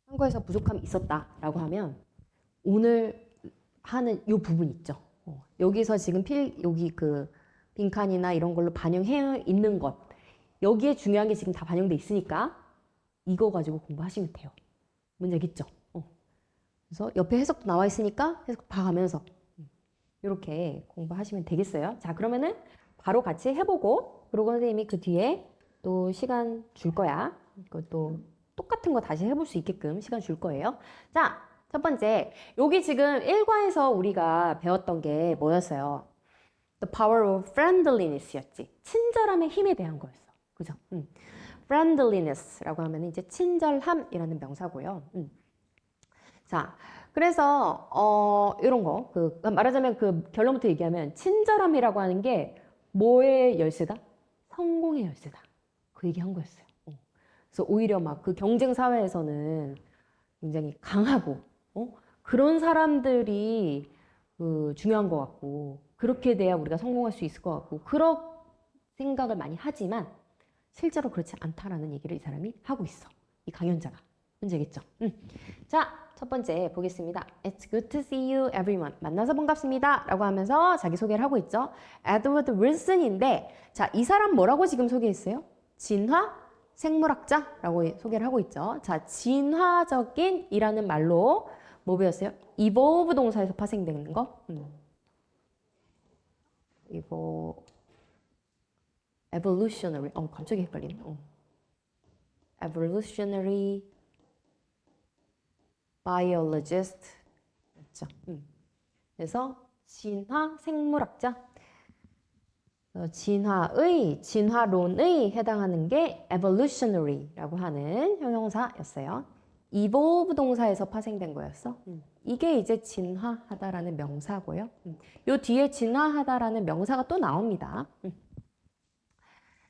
한국에서 부족함이 있었다라고 하면 오늘 하는 이 부분 있죠. 여기서 지금 여기 그 빈칸이나 이런 걸로 반영해 있는 것 여기에 중요한 게 지금 다 반영돼 있으니까 이거 가지고 공부하시면 돼요. 문제 알겠죠? 그래서 옆에 해석도 나와 있으니까 해석 봐가면서 이렇게 공부하시면 되겠어요. 자, 그러면은 바로 같이 해보고 그리고 선생님이 그 뒤에 또 시간 줄 거야. 그것도 똑같은 거 다시 해볼 수 있게끔 시간 줄 거예요. 자, 첫 번째 여기 지금 1과에서 우리가 배웠던 게 뭐였어요? The power of friendliness였지. 친절함의 힘에 대한 거였어. 그죠? friendliness라고 하면 이제 친절함이라는 명사고요. 자, 그래서 이런 거 말하자면 그 결론부터 얘기하면 친절함이라고 하는 게 뭐의 열쇠다? 성공의 열쇠다. 그 얘기 한 거였어요. 그래서 오히려 막 그 경쟁 사회에서는 굉장히 강하고 그런 사람들이 중요한 것 같고 그렇게 돼야 우리가 성공할 수 있을 것 같고 그런 생각을 많이 하지만 실제로 그렇지 않다라는 얘기를 이 사람이 하고 있어. 이 강연자가. 문제겠죠? 자, 첫 번째 보겠습니다. It's good to see you, everyone. 만나서 반갑습니다. 라고 하면서 자기소개를 하고 있죠. 에드워드 윌슨인데 자, 이 사람 뭐라고 지금 소개했어요? 진화 생물학자라고 소개를 하고 있죠. 자, 진화적인 이라는 말로 뭐 배웠어요? evolve 동사에서 파생되는 거. 이거 evolutionary. 갑자기 헷갈리네. evolutionary biologist. 맞죠? 그래서 진화 생물학자. 진화론의 해당하는 게 evolutionary라고 하는 형용사였어요. evolve 동사에서 파생된 거였어. 이게 이제 진화하다라는 명사고요. 요 뒤에 진화하다라는 명사가 또 나옵니다.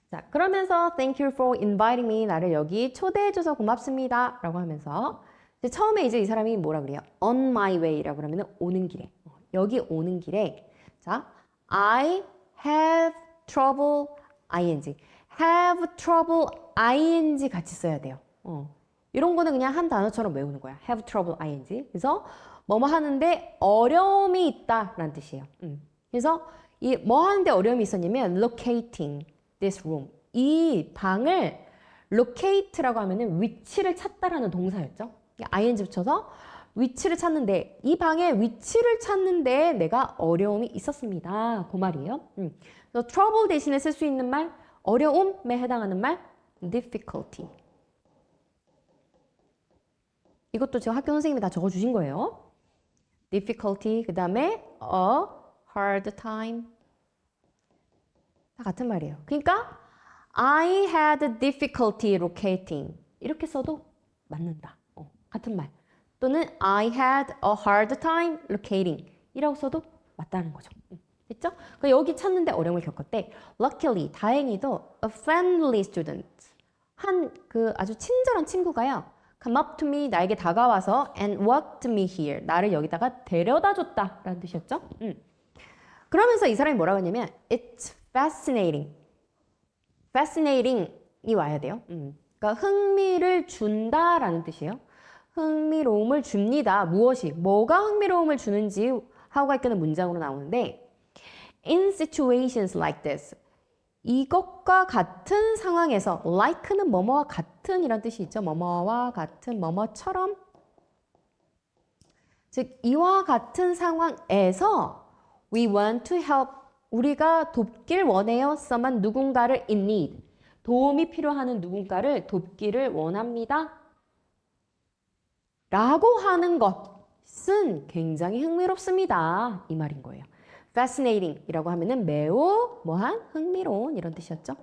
자, 그러면서 thank you for inviting me. 나를 여기 초대해줘서 고맙습니다. 라고 하면서 처음에 이제 이 사람이 뭐라 그래요? on my way라고 그러면 오는 길에. 여기 오는 길에 자, I have trouble ing. have trouble ing 같이 써야 돼요. 이런 거는 그냥 한 단어처럼 외우는 거야. have trouble ing. 그래서 뭐뭐 하는데 어려움이 있다라는 뜻이에요. 그래서 이 뭐 하는데 어려움이 있었냐면 locating this room. 이 방을 locate라고 하면은 위치를 찾다라는 동사였죠. ing 붙여서 위치를 찾는데 이 방의 위치를 찾는데 내가 어려움이 있었습니다. 그 말이에요. 그래서 trouble 대신에 쓸 수 있는 말 어려움에 해당하는 말 difficulty. 이것도 제가 학교 선생님이 다 적어주신 거예요. difficulty 그 다음에 a hard time 다 같은 말이에요. 그러니까 I had difficulty locating 이렇게 써도 맞는다. 같은 말. 또는 I had a hard time locating 이라고 써도 맞다는 거죠. 됐죠? 그러니까 여기 찾는데 어려움을 겪었대. Luckily, 다행히도 a friendly student 한 그 아주 친절한 친구가요. come up to me 나에게 다가와서 and walked me here 나를 여기다가 데려다 줬다 라는 뜻이었죠. 그러면서 이 사람이 뭐라고 했냐면 it's fascinating. fascinating이 와야 돼요. 그러니까 흥미를 준다라는 뜻이에요. 흥미로움을 줍니다. 무엇이? 뭐가 흥미로움을 주는지 하고가 이끄는 문장으로 나오는데 In situations like this 이것과 같은 상황에서 like는 뭐뭐와 같은 이란 뜻이 있죠. 뭐뭐와 같은 뭐뭐처럼 즉 이와 같은 상황에서 we want to help 우리가 돕길 원해요. someone 누군가를 in need 도움이 필요하는 누군가를 돕기를 원합니다. 라고 하는 것은 굉장히 흥미롭습니다. 이 말인 거예요. fascinating 이라고 하면은 매우 뭐한 흥미로운 이런 뜻이었죠.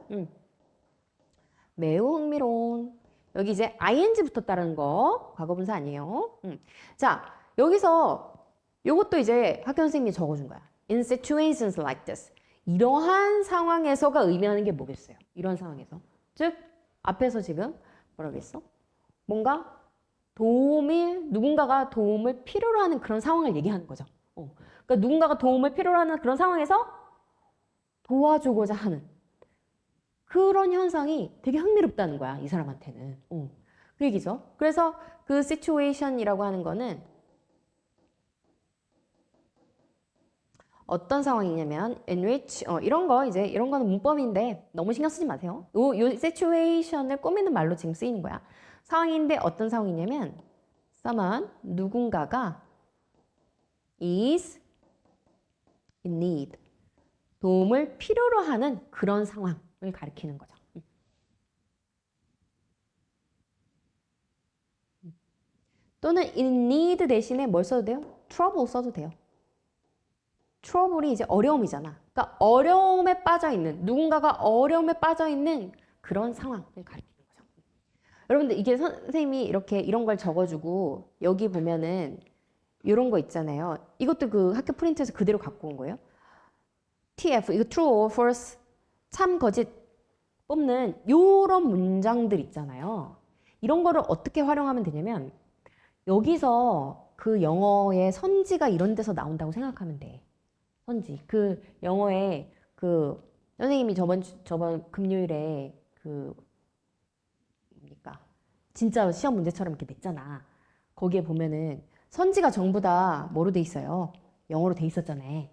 매우 흥미로운. 여기 이제 ing 붙었다는 거 과거분사 아니에요. 자, 여기서 요것도 이제 학교 선생님이 적어준 거야. In situations like this. 이러한 상황에서가 의미하는 게 뭐겠어요? 이런 상황에서. 즉 앞에서 지금 뭐라고 했어? 뭔가 누군가가 도움을 필요로 하는 그런 상황을 얘기하는 거죠. 그러니까 누군가가 도움을 필요로 하는 그런 상황에서 도와주고자 하는 그런 현상이 되게 흥미롭다는 거야, 이 사람한테는. 얘기죠. 그래서 그 situation이라고 하는 거는 어떤 상황이냐면 in which 이런 거 이제 이런 거는 문법인데 너무 신경 쓰지 마세요. 요 situation을 꾸미는 말로 지금 쓰이는 거야. 상황인데 어떤 상황이냐면 someone 누군가가 is in need 도움을 필요로 하는 그런 상황을 가리키는 거죠. 또는 in need 대신에 뭘 써도 돼요? trouble 써도 돼요. trouble이 이제 어려움이잖아. 그러니까 어려움에 빠져 있는 누군가가 어려움에 빠져 있는 그런 상황을 가리키는 거죠. 여러분들 이게 선생님이 이렇게 이런 걸 적어주고 여기 보면은 이런 거 있잖아요. 이것도 그 학교 프린트에서 그대로 갖고 온 거예요. TF 이거 true or false 참 거짓 뽑는 요런 문장들 있잖아요. 이런 거를 어떻게 활용하면 되냐면 여기서 그 영어의 선지가 이런 데서 나온다고 생각하면 돼. 선지. 그 영어에 그 선생님이 저번 금요일에 그 뭡니까? 진짜 시험 문제처럼 이렇게 냈잖아. 거기에 보면은 선지가 전부 다 뭐로 돼 있어요? 영어로 돼 있었잖아요.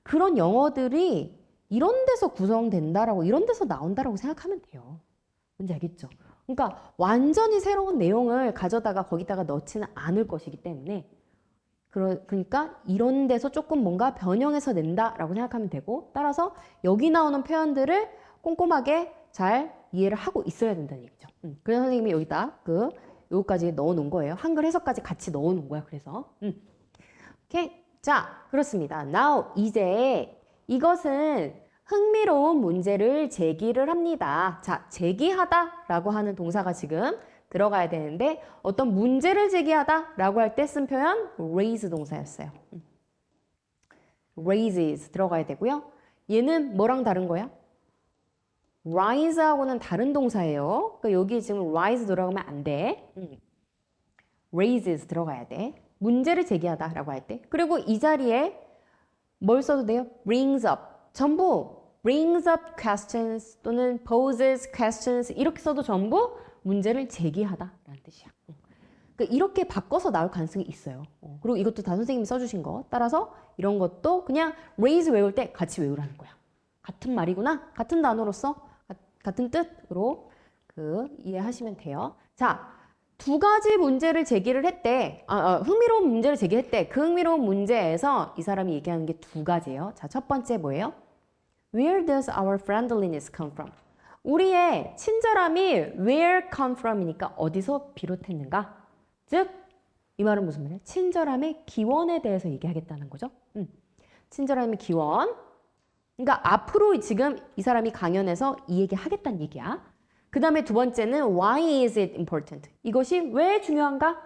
그런 영어들이 이런 데서 구성된다라고 이런 데서 나온다라고 생각하면 돼요. 뭔지 알겠죠? 그러니까 완전히 새로운 내용을 가져다가 거기다가 넣지는 않을 것이기 때문에 그러니까 이런 데서 조금 뭔가 변형해서 낸다라고 생각하면 되고 따라서 여기 나오는 표현들을 꼼꼼하게 잘 이해를 하고 있어야 된다는 얘기죠. 그래서 선생님이 여기다 요거까지 넣어 놓은 거예요. 한글 해석까지 같이 넣어 놓은 거야. 그래서 오케이. 자, 그렇습니다. Now 이제 이것은 흥미로운 문제를 제기를 합니다. 자, 제기하다라고 하는 동사가 지금 들어가야 되는데 어떤 문제를 제기하다라고 할 때 쓴 표현 raise 동사였어요. raises 들어가야 되고요. 얘는 뭐랑 다른 거야? rise하고는 다른 동사예요. 그러니까 여기 지금 rise 들어가면 안 돼. raises 들어가야 돼. 문제를 제기하다라고 할 때. 그리고 이 자리에 뭘 써도 돼요? brings up. 전부 brings up questions 또는 poses questions 이렇게 써도 전부 문제를 제기하다라는 뜻이야. 그러니까 이렇게 바꿔서 나올 가능성이 있어요. 그리고 이것도 다 선생님이 써주신 거. 따라서 이런 것도 그냥 raise 외울 때 같이 외우라는 거야. 같은 말이구나. 같은 단어로서 같은 뜻으로 이해하시면 돼요. 자, 두 가지 문제를 제기를 했대. 흥미로운 문제를 제기했대. 그 흥미로운 문제에서 이 사람이 얘기하는 게 두 가지예요. 자, 첫 번째 뭐예요? Where does our friendliness come from? 우리의 친절함이 where come from이니까 어디서 비롯했는가? 즉, 이 말은 무슨 말이야? 친절함의 기원에 대해서 얘기하겠다는 거죠. 친절함의 기원. 그러니까 앞으로 지금 이 사람이 강연에서 이 얘기 하겠다는 얘기야. 그 다음에 두 번째는 why is it important? 이것이 왜 중요한가?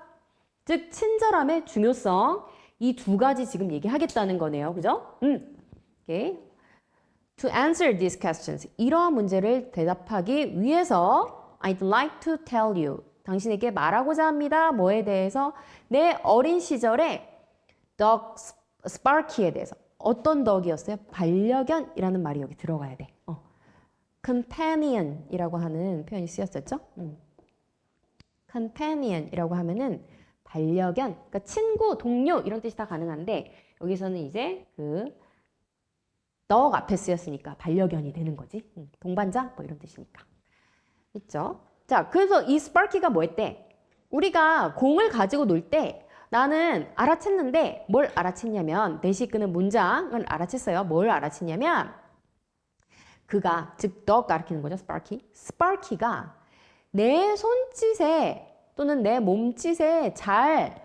즉, 친절함의 중요성. 이 두 가지 지금 얘기하겠다는 거네요. 그죠? 오케이. To answer these questions. 이러한 문제를 대답하기 위해서 I'd like to tell you. 당신에게 말하고자 합니다. 뭐에 대해서? 내 어린 시절에 dog Sparky에 대해서. 어떤 덕이었어요? 반려견이라는 말이 여기 들어가야 돼. Companion이라고 하는 표현이 쓰였었죠? Companion이라고 하면은 반려견, 그러니까 친구, 동료 이런 뜻이 다 가능한데 여기서는 이제 dog 앞에 쓰였으니까 반려견이 되는 거지. 동반자 뭐 이런 뜻이니까. 있죠? 자, 그래서 이 스파키가 뭐 했대? 우리가 공을 가지고 놀 때 나는 알아챘는데 뭘 알아챘냐면 대시 끄는 문장을 알아챘어요. 뭘 알아챘냐면 그가, 즉 dog 가리키는 거죠. 스파키가 내 손짓에 또는 내 몸짓에 잘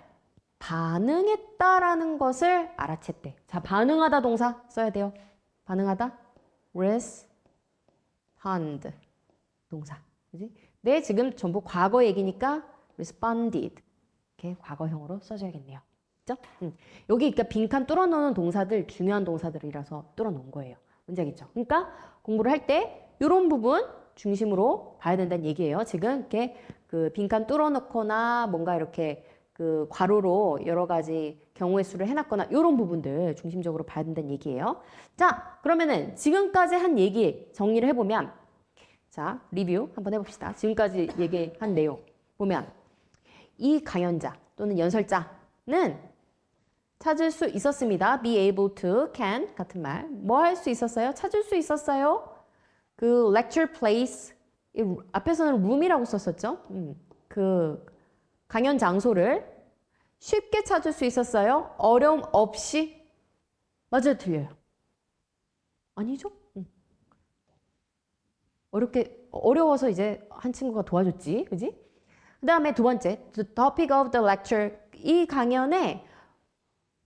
반응했다라는 것을 알아챘대. 자, 반응하다 동사 써야 돼요. 반응하다 respond 동사. 그지? 네, 지금 전부 과거 얘기니까 responded 이렇게 과거형으로 써줘야겠네요. 그죠? 여기 그러니까 빈칸 뚫어놓는 동사들 중요한 동사들이라서 뚫어놓은 거예요. 뭔지 알겠죠? 그러니까 공부를 할 때 이런 부분 중심으로 봐야 된다는 얘기예요. 지금 이렇게 빈칸 뚫어놓거나 뭔가 이렇게 괄호로 여러 가지 경우의 수를 해놨거나 이런 부분들 중심적으로 봐야 된다는 얘기예요. 자, 그러면은 지금까지 한 얘기 정리를 해보면 자, 리뷰 한번 해봅시다. 지금까지 얘기한 내용. 보면 이 강연자 또는 연설자는 찾을 수 있었습니다. be able to, can 같은 말. 뭐 할 수 있었어요? 찾을 수 있었어요? 그 lecture place 앞에서는 room이라고 썼었죠. 그 강연 장소를 쉽게 찾을 수 있었어요? 어려움 없이? 맞아요, 틀려요? 아니죠? 어려워서 이제 한 친구가 도와줬지, 그지? 그 다음에 두 번째, the topic of the lecture. 이 강연의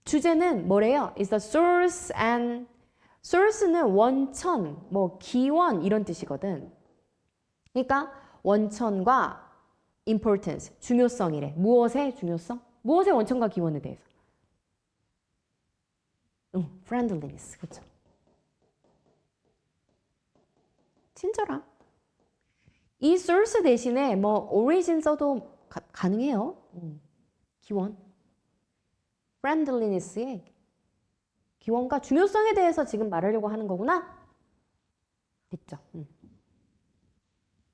주제는 뭐래요? is the source and source는 원천, 뭐 기원 이런 뜻이거든. 그러니까 원천과 importance, 중요성이래. 무엇의 중요성? 무엇의 원천과 기원에 대해서. friendliness, 그렇죠? 친절함. 이 source 대신에 뭐 origin 써도 가능해요. 기원. friendliness의 기원과 중요성에 대해서 지금 말하려고 하는 거구나. 됐죠?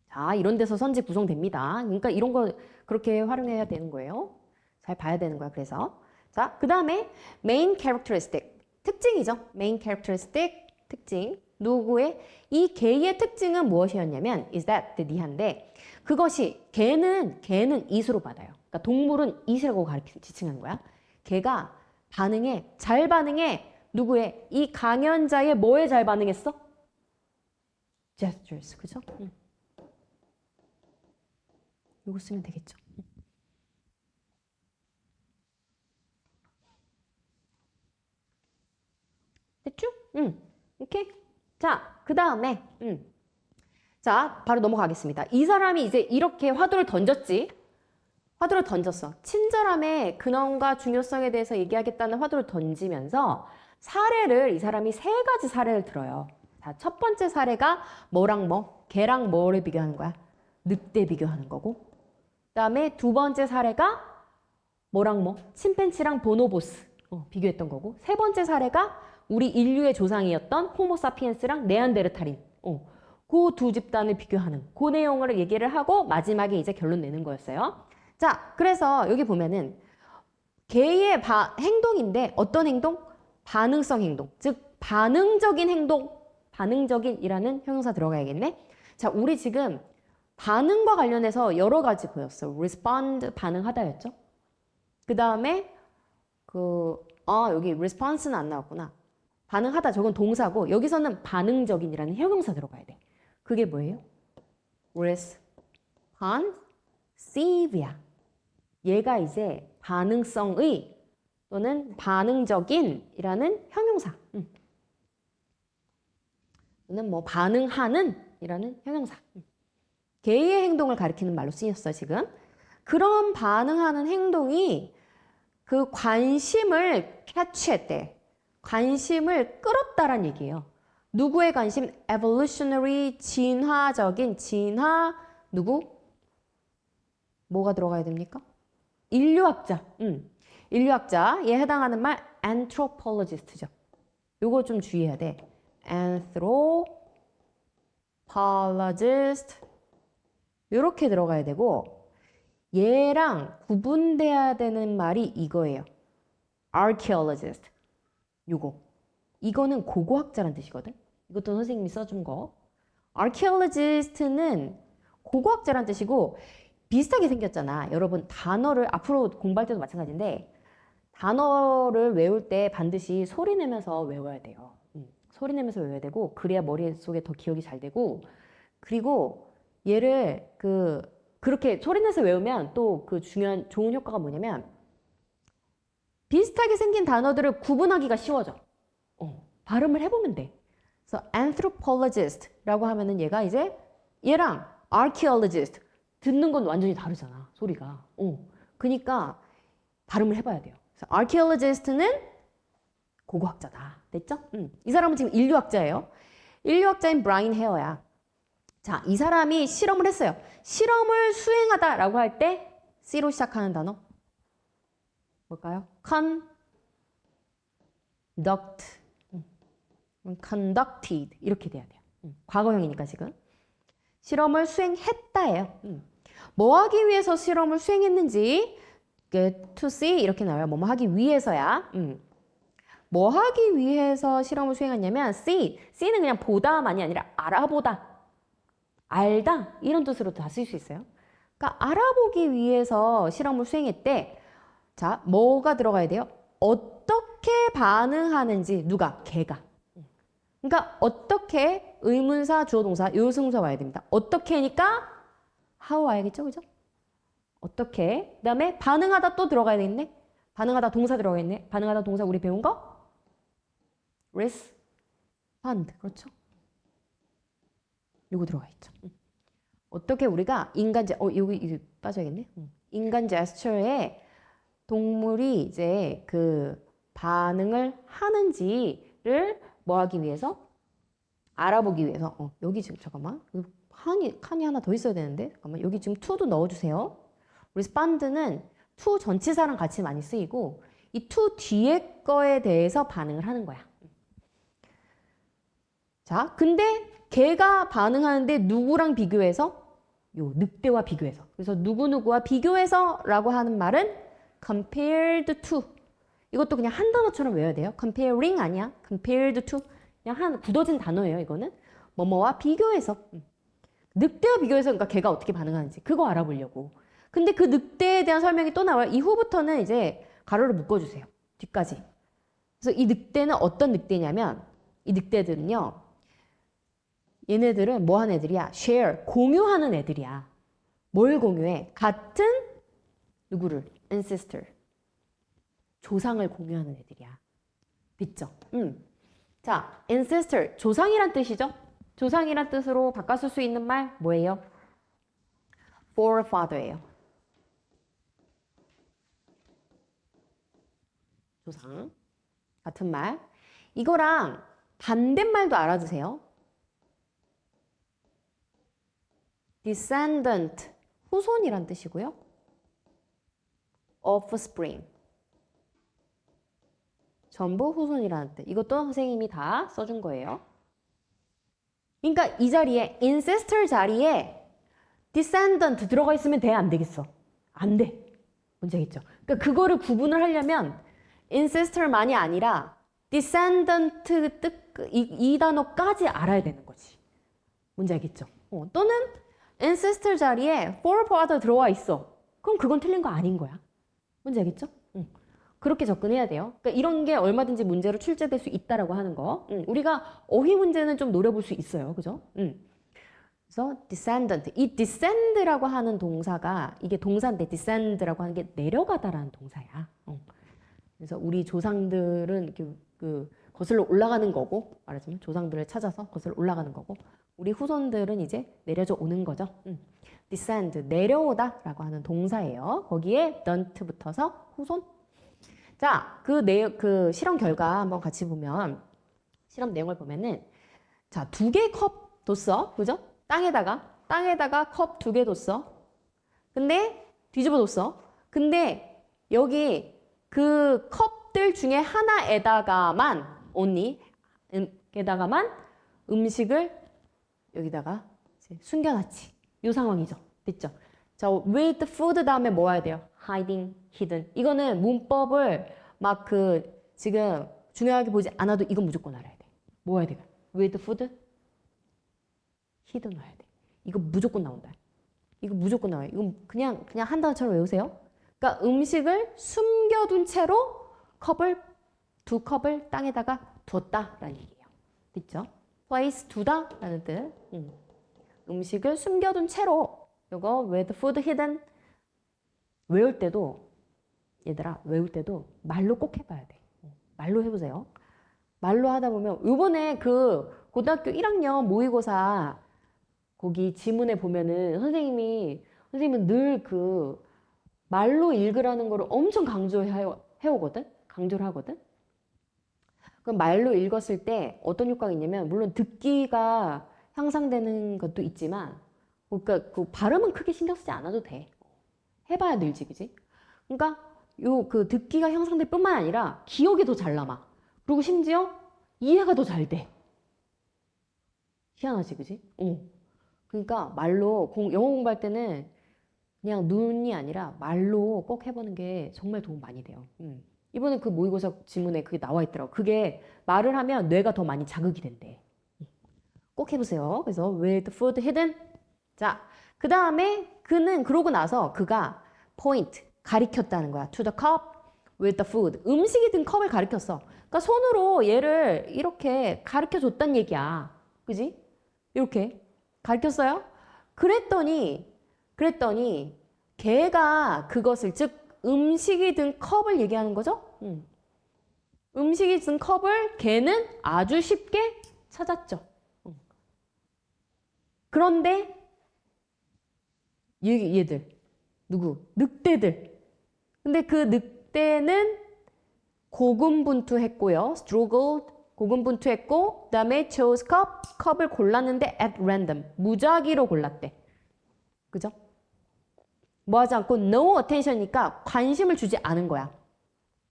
자, 이런 데서 선지 구성됩니다. 그러니까 이런 거 그렇게 활용해야 되는 거예요. 잘 봐야 되는 거야. 그래서 자, 그 다음에 main characteristic 특징이죠. main characteristic 특징. 누구의? 이 개의 특징은 무엇이었냐면 is that 니한데 그것이 개는 it으로 받아요. 그러니까 동물은 it이라고 지칭하는 거야. 개가 잘 반응해. 누구의? 이 강연자의 뭐에 잘 반응했어? gestures, 그죠? 이거 쓰면 되겠죠. 됐죠? 오케이. 자, 그 다음에, 자, 바로 넘어가겠습니다. 이 사람이 이제 이렇게 화두를 던졌지. 화두를 던졌어. 친절함의 근원과 중요성에 대해서 얘기하겠다는 화두를 던지면서 사례를 이 사람이 세 가지 사례를 들어요. 자, 첫 번째 사례가 뭐랑 뭐, 개랑 뭐를 비교하는 거야? 늑대 비교하는 거고. 그 다음에 두 번째 사례가 뭐랑 뭐, 침팬지랑 보노보스 비교했던 거고. 세 번째 사례가 우리 인류의 조상이었던 호모사피엔스랑 네안데르탈인. 그 두 집단을 비교하는 그 내용을 얘기를 하고 마지막에 이제 결론 내는 거였어요. 자, 그래서 여기 보면은 개의 행동인데 어떤 행동? 반응성 행동. 즉 반응적인 행동. 반응적인이라는 형용사 들어가야겠네. 자, 우리 지금 반응과 관련해서 여러 가지 보였어. respond 반응하다였죠. 그 다음에 여기 response는 안 나왔구나. 반응하다 저건 동사고 여기서는 반응적인이라는 형용사 들어가야 돼. 그게 뭐예요? responsive야. 얘가 이제 반응성의 또는 반응적인이라는 형용사. 또는 뭐 반응하는 이라는 형용사. 개의 행동을 가리키는 말로 쓰였어 지금. 그런 반응하는 행동이 그 관심을 캐치했대. 관심을 끌었다란 얘기예요. 누구의 관심? evolutionary, 진화적인, 누구? 뭐가 들어가야 됩니까? 인류학자. 인류학자에 해당하는 말 anthropologist죠. 요거 좀 주의해야 돼. anthropologist 요렇게 들어가야 되고 얘랑 구분돼야 되는 말이 이거예요. archaeologist. 이거는 고고학자란 뜻이거든. 이것도 선생님이 써준 거. archaeologist는 고고학자란 뜻이고 비슷하게 생겼잖아. 여러분 단어를 앞으로 공부할 때도 마찬가지인데 단어를 외울 때 반드시 소리 내면서 외워야 돼요. 소리 내면서 외워야 되고 그래야 머릿속에 더 기억이 잘 되고 그리고 얘를 그렇게 소리 내서 외우면 또 그 좋은 효과가 뭐냐면 비슷하게 생긴 단어들을 구분하기가 쉬워져. 발음을 해보면 돼. 그래서 anthropologist라고 하면은 얘가 이제 얘랑 archaeologist 듣는 건 완전히 다르잖아. 소리가. 그러니까 발음을 해봐야 돼요. 그래서 archaeologist는 고고학자다. 됐죠? 이 사람은 지금 인류학자예요. 인류학자인 브라인 헤어야. 자, 이 사람이 실험을 했어요. 실험을 수행하다라고 할 때 C로 시작하는 단어 뭘까요? conducted 이렇게 돼야 돼요. 과거형이니까 지금 실험을 수행했다예요. 뭐 하기 위해서 실험을 수행했는지 to see 이렇게 나와요. 뭐 하기 위해서야. 뭐 하기 위해서 실험을 수행했냐면 C는 그냥 보다만이 아니라 알아보다, 알다 이런 뜻으로 다 쓸 수 있어요. 그러니까 알아보기 위해서 실험을 수행했대. 자, 뭐가 들어가야 돼요? 어떻게 반응하는지 누가? 걔가. 그러니까 어떻게 의문사, 주어, 동사, 요승사 와야 됩니다. 어떻게니까 how 와야겠죠, 그죠? 어떻게? 그다음에 반응하다 또 들어가야 되겠네. 반응하다 동사 들어가겠네. 반응하다 동사 우리 배운 거? respond. 그렇죠? 요거 들어가 있죠. 어떻게 우리가 여기 빠져야겠네. 인간 제스처에 동물이 이제 그 반응을 하는지를 뭐 하기 위해서? 알아보기 위해서. 여기 지금 잠깐만. 칸이 하나 더 있어야 되는데. 잠깐만. 여기 지금 to도 넣어주세요. respond는 to 전치사랑 같이 많이 쓰이고 이 to 뒤에 거에 대해서 반응을 하는 거야. 자, 근데 걔가 반응하는데 누구랑 비교해서? 요 늑대와 비교해서. 그래서 누구누구와 비교해서 라고 하는 말은 compared to. 이것도 그냥 한 단어처럼 외워야 돼요. comparing 아니야. compared to. 그냥 한 굳어진 단어예요, 이거는. 뭐뭐와 비교해서. 늑대와 비교해서 그러니까 걔가 어떻게 반응하는지 그거 알아보려고. 근데 그 늑대에 대한 설명이 또 나와요. 이후부터는 이제 가로를 묶어주세요. 뒤까지. 그래서 이 늑대는 어떤 늑대냐면 이 늑대들은요. 얘네들은 뭐 하는 애들이야? share, 공유하는 애들이야. 뭘 공유해? 같은 누구를? ancestor. 조상을 공유하는 애들이야. 됐죠? 자, ancestor, 조상이란 뜻이죠? 조상이란 뜻으로 바꿔 쓸 수 있는 말 뭐예요? forefather예요. 조상. 같은 말. 이거랑 반대말도 알아두세요. descendant, 후손이란 뜻이고요. offspring, 전부 후손이라는 뜻. 이것도 선생님이 다 써준 거예요. 그러니까 이 자리에 ancestor 자리에 descendant 들어가 있으면 돼? 안 되겠어? 안 돼. 뭔지 알겠죠? 그러니까 그거를 구분을 하려면 ancestor만이 아니라 descendant 뜻 이 단어까지 알아야 되는 거지. 뭔지 알겠죠? 또는 ancestor 자리에 forefather 들어와 있어. 그럼 그건 틀린 거 아닌 거야. 뭔지 알겠죠? 그렇게 접근해야 돼요. 그러니까 이런 게 얼마든지 문제로 출제될 수 있다라고 하는 거. 우리가 어휘 문제는 좀 노려볼 수 있어요. 그죠? 그래서 descendant. 이 descend라고 하는 동사가 이게 동사인데 descend라고 하는 게 내려가다라는 동사야. 그래서 우리 조상들은 그 거슬러 올라가는 거고 말하자면 조상들을 찾아서 거슬러 올라가는 거고 우리 후손들은 이제 내려져 오는 거죠. descend, 내려오다라고 하는 동사예요. 거기에 don't 붙어서 후손. 자, 그 실험 결과 한번 같이 보면 실험 내용을 보면은 자, 2개 컵 뒀어. 그죠? 땅에다가 컵 2개 뒀어. 근데 뒤집어 뒀어. 근데 여기 그 컵들 중에 하나에다가만 only 게다가만 음식을 여기다가 숨겨놨지. 이 상황이죠. 됐죠? 자, with food 다음에 뭐 해야 돼요? hiding, hidden. 이거는 문법을 막 지금 중요하게 보지 않아도 이건 무조건 알아야 돼. 뭐 해야 돼? with food, hidden 와야 돼. 이거 무조건 나온다. 이거 무조건 나와요. 이건 그냥 한 단어처럼 외우세요. 그러니까 음식을 숨겨둔 채로 두 컵을 땅에다가 뒀다라는 얘기예요. 됐죠? place, 두다 라는 뜻. 음식을 숨겨둔 채로 이거 with food hidden 외울 때도 얘들아 외울 때도 말로 꼭 해봐야 돼. 말로 해보세요. 말로 하다 보면 이번에 그 고등학교 1학년 모의고사 거기 지문에 보면은 선생님은 늘 그 말로 읽으라는 거를 엄청 강조해오거든? 강조를 하거든? 그럼 말로 읽었을 때 어떤 효과가 있냐면 물론 듣기가 향상되는 것도 있지만 그러니까 그 발음은 크게 신경 쓰지 않아도 돼. 해봐야 늘지, 그지? 그러니까 그 듣기가 향상될 뿐만 아니라 기억이 더 잘 남아. 그리고 심지어 이해가 더 잘 돼. 희한하지, 그지? 그러니까 말로 영어 공부할 때는 그냥 눈이 아니라 말로 꼭 해보는 게 정말 도움 많이 돼요. 이번에 그 모의고사 지문에 그게 나와 있더라고. 그게 말을 하면 뇌가 더 많이 자극이 된대. 꼭 해보세요. 그래서 with food hidden. 자, 그 다음에 그는 그러고 나서 그가 point 가리켰다는 거야. to the cup with the food. 음식이 든 컵을 가리켰어. 그러니까 손으로 얘를 이렇게 가리켜 줬단 얘기야. 그지? 이렇게 가리켰어요. 그랬더니 걔가 그것을 즉 음식이 든 컵을 얘기하는 거죠. 음식이 든 컵을 걔는 아주 쉽게 찾았죠. 그런데 얘들 누구? 늑대들. 근데 그 늑대는 고군분투했고요. struggled 고군분투했고 그다음에 chose 컵을 골랐는데 at random 무작위로 골랐대. 그죠? 뭐 하지 않고 no attention이니까 관심을 주지 않은 거야.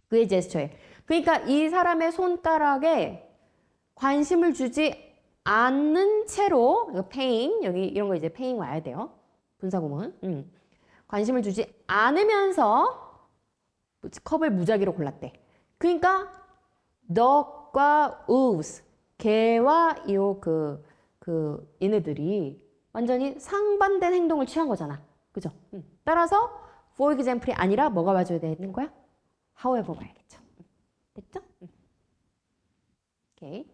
그의 제스처에. 그러니까 이 사람의 손가락에 관심을 주지 않는 채로 paying 여기 이런 거 이제 paying 와야 돼요. 분사구문. 관심을 주지 않으면서 컵을 무작위로 골랐대. 그러니까 duck과 wolves 개와 얘네들이 완전히 상반된 행동을 취한 거잖아. 그죠? 따라서 for example이 아니라 뭐가 와줘야 되는 거야? however 봐야겠죠. 됐죠? 오케이.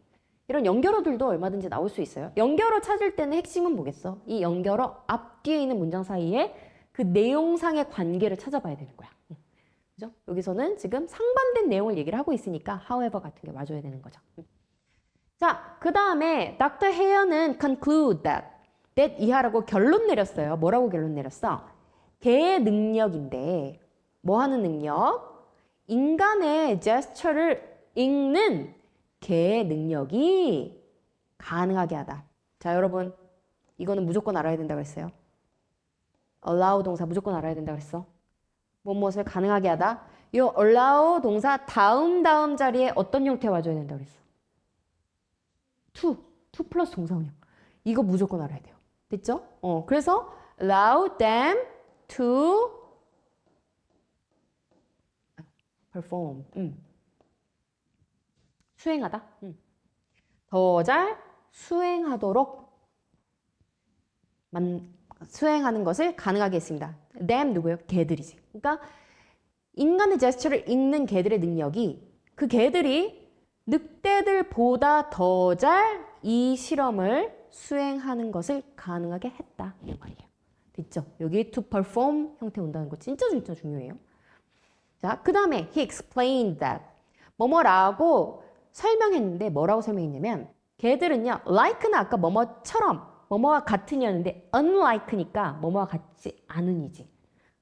이런 연결어들도 얼마든지 나올 수 있어요. 연결어 찾을 때는 핵심은 뭐겠어? 이 연결어 앞뒤에 있는 문장 사이에 그 내용상의 관계를 찾아봐야 되는 거야. 그죠? 여기서는 지금 상반된 내용을 얘기를 하고 있으니까 however 같은 게 와줘야 되는 거죠. 자, 그 다음에 Dr. Hare는 conclude that 이하라고 결론 내렸어요. 뭐라고 결론 내렸어? 개의 능력인데 뭐 하는 능력? 인간의 제스처를 읽는 개의 능력이 가능하게 하다. 자, 여러분 이거는 무조건 알아야 된다고 했어요. allow 동사 무조건 알아야 된다고 했어. 무엇을 가능하게 하다. 이 allow 동사 다음 자리에 어떤 형태 와줘야 된다고 그랬어? to 플러스 동사원형. 이거 무조건 알아야 돼요. 됐죠? 그래서 allow them to perform. 수행하다. 더 잘 수행하도록 수행하는 것을 가능하게 했습니다. them 누구예요? 개들이지. 그러니까 인간의 제스처를 읽는 개들의 능력이 그 개들이 늑대들보다 더 잘 이 실험을 수행하는 것을 가능하게 했다. 이 말이에요. 됐죠? 여기 to perform 형태 온다는 거 진짜 중요해요. 자, 그 다음에 he explained that 뭐뭐라고 설명했는데 뭐라고 설명했냐면 걔들은요 like는 아까 뭐뭐와 같은이었는데 unlike니까 뭐뭐와 같지 않은이지.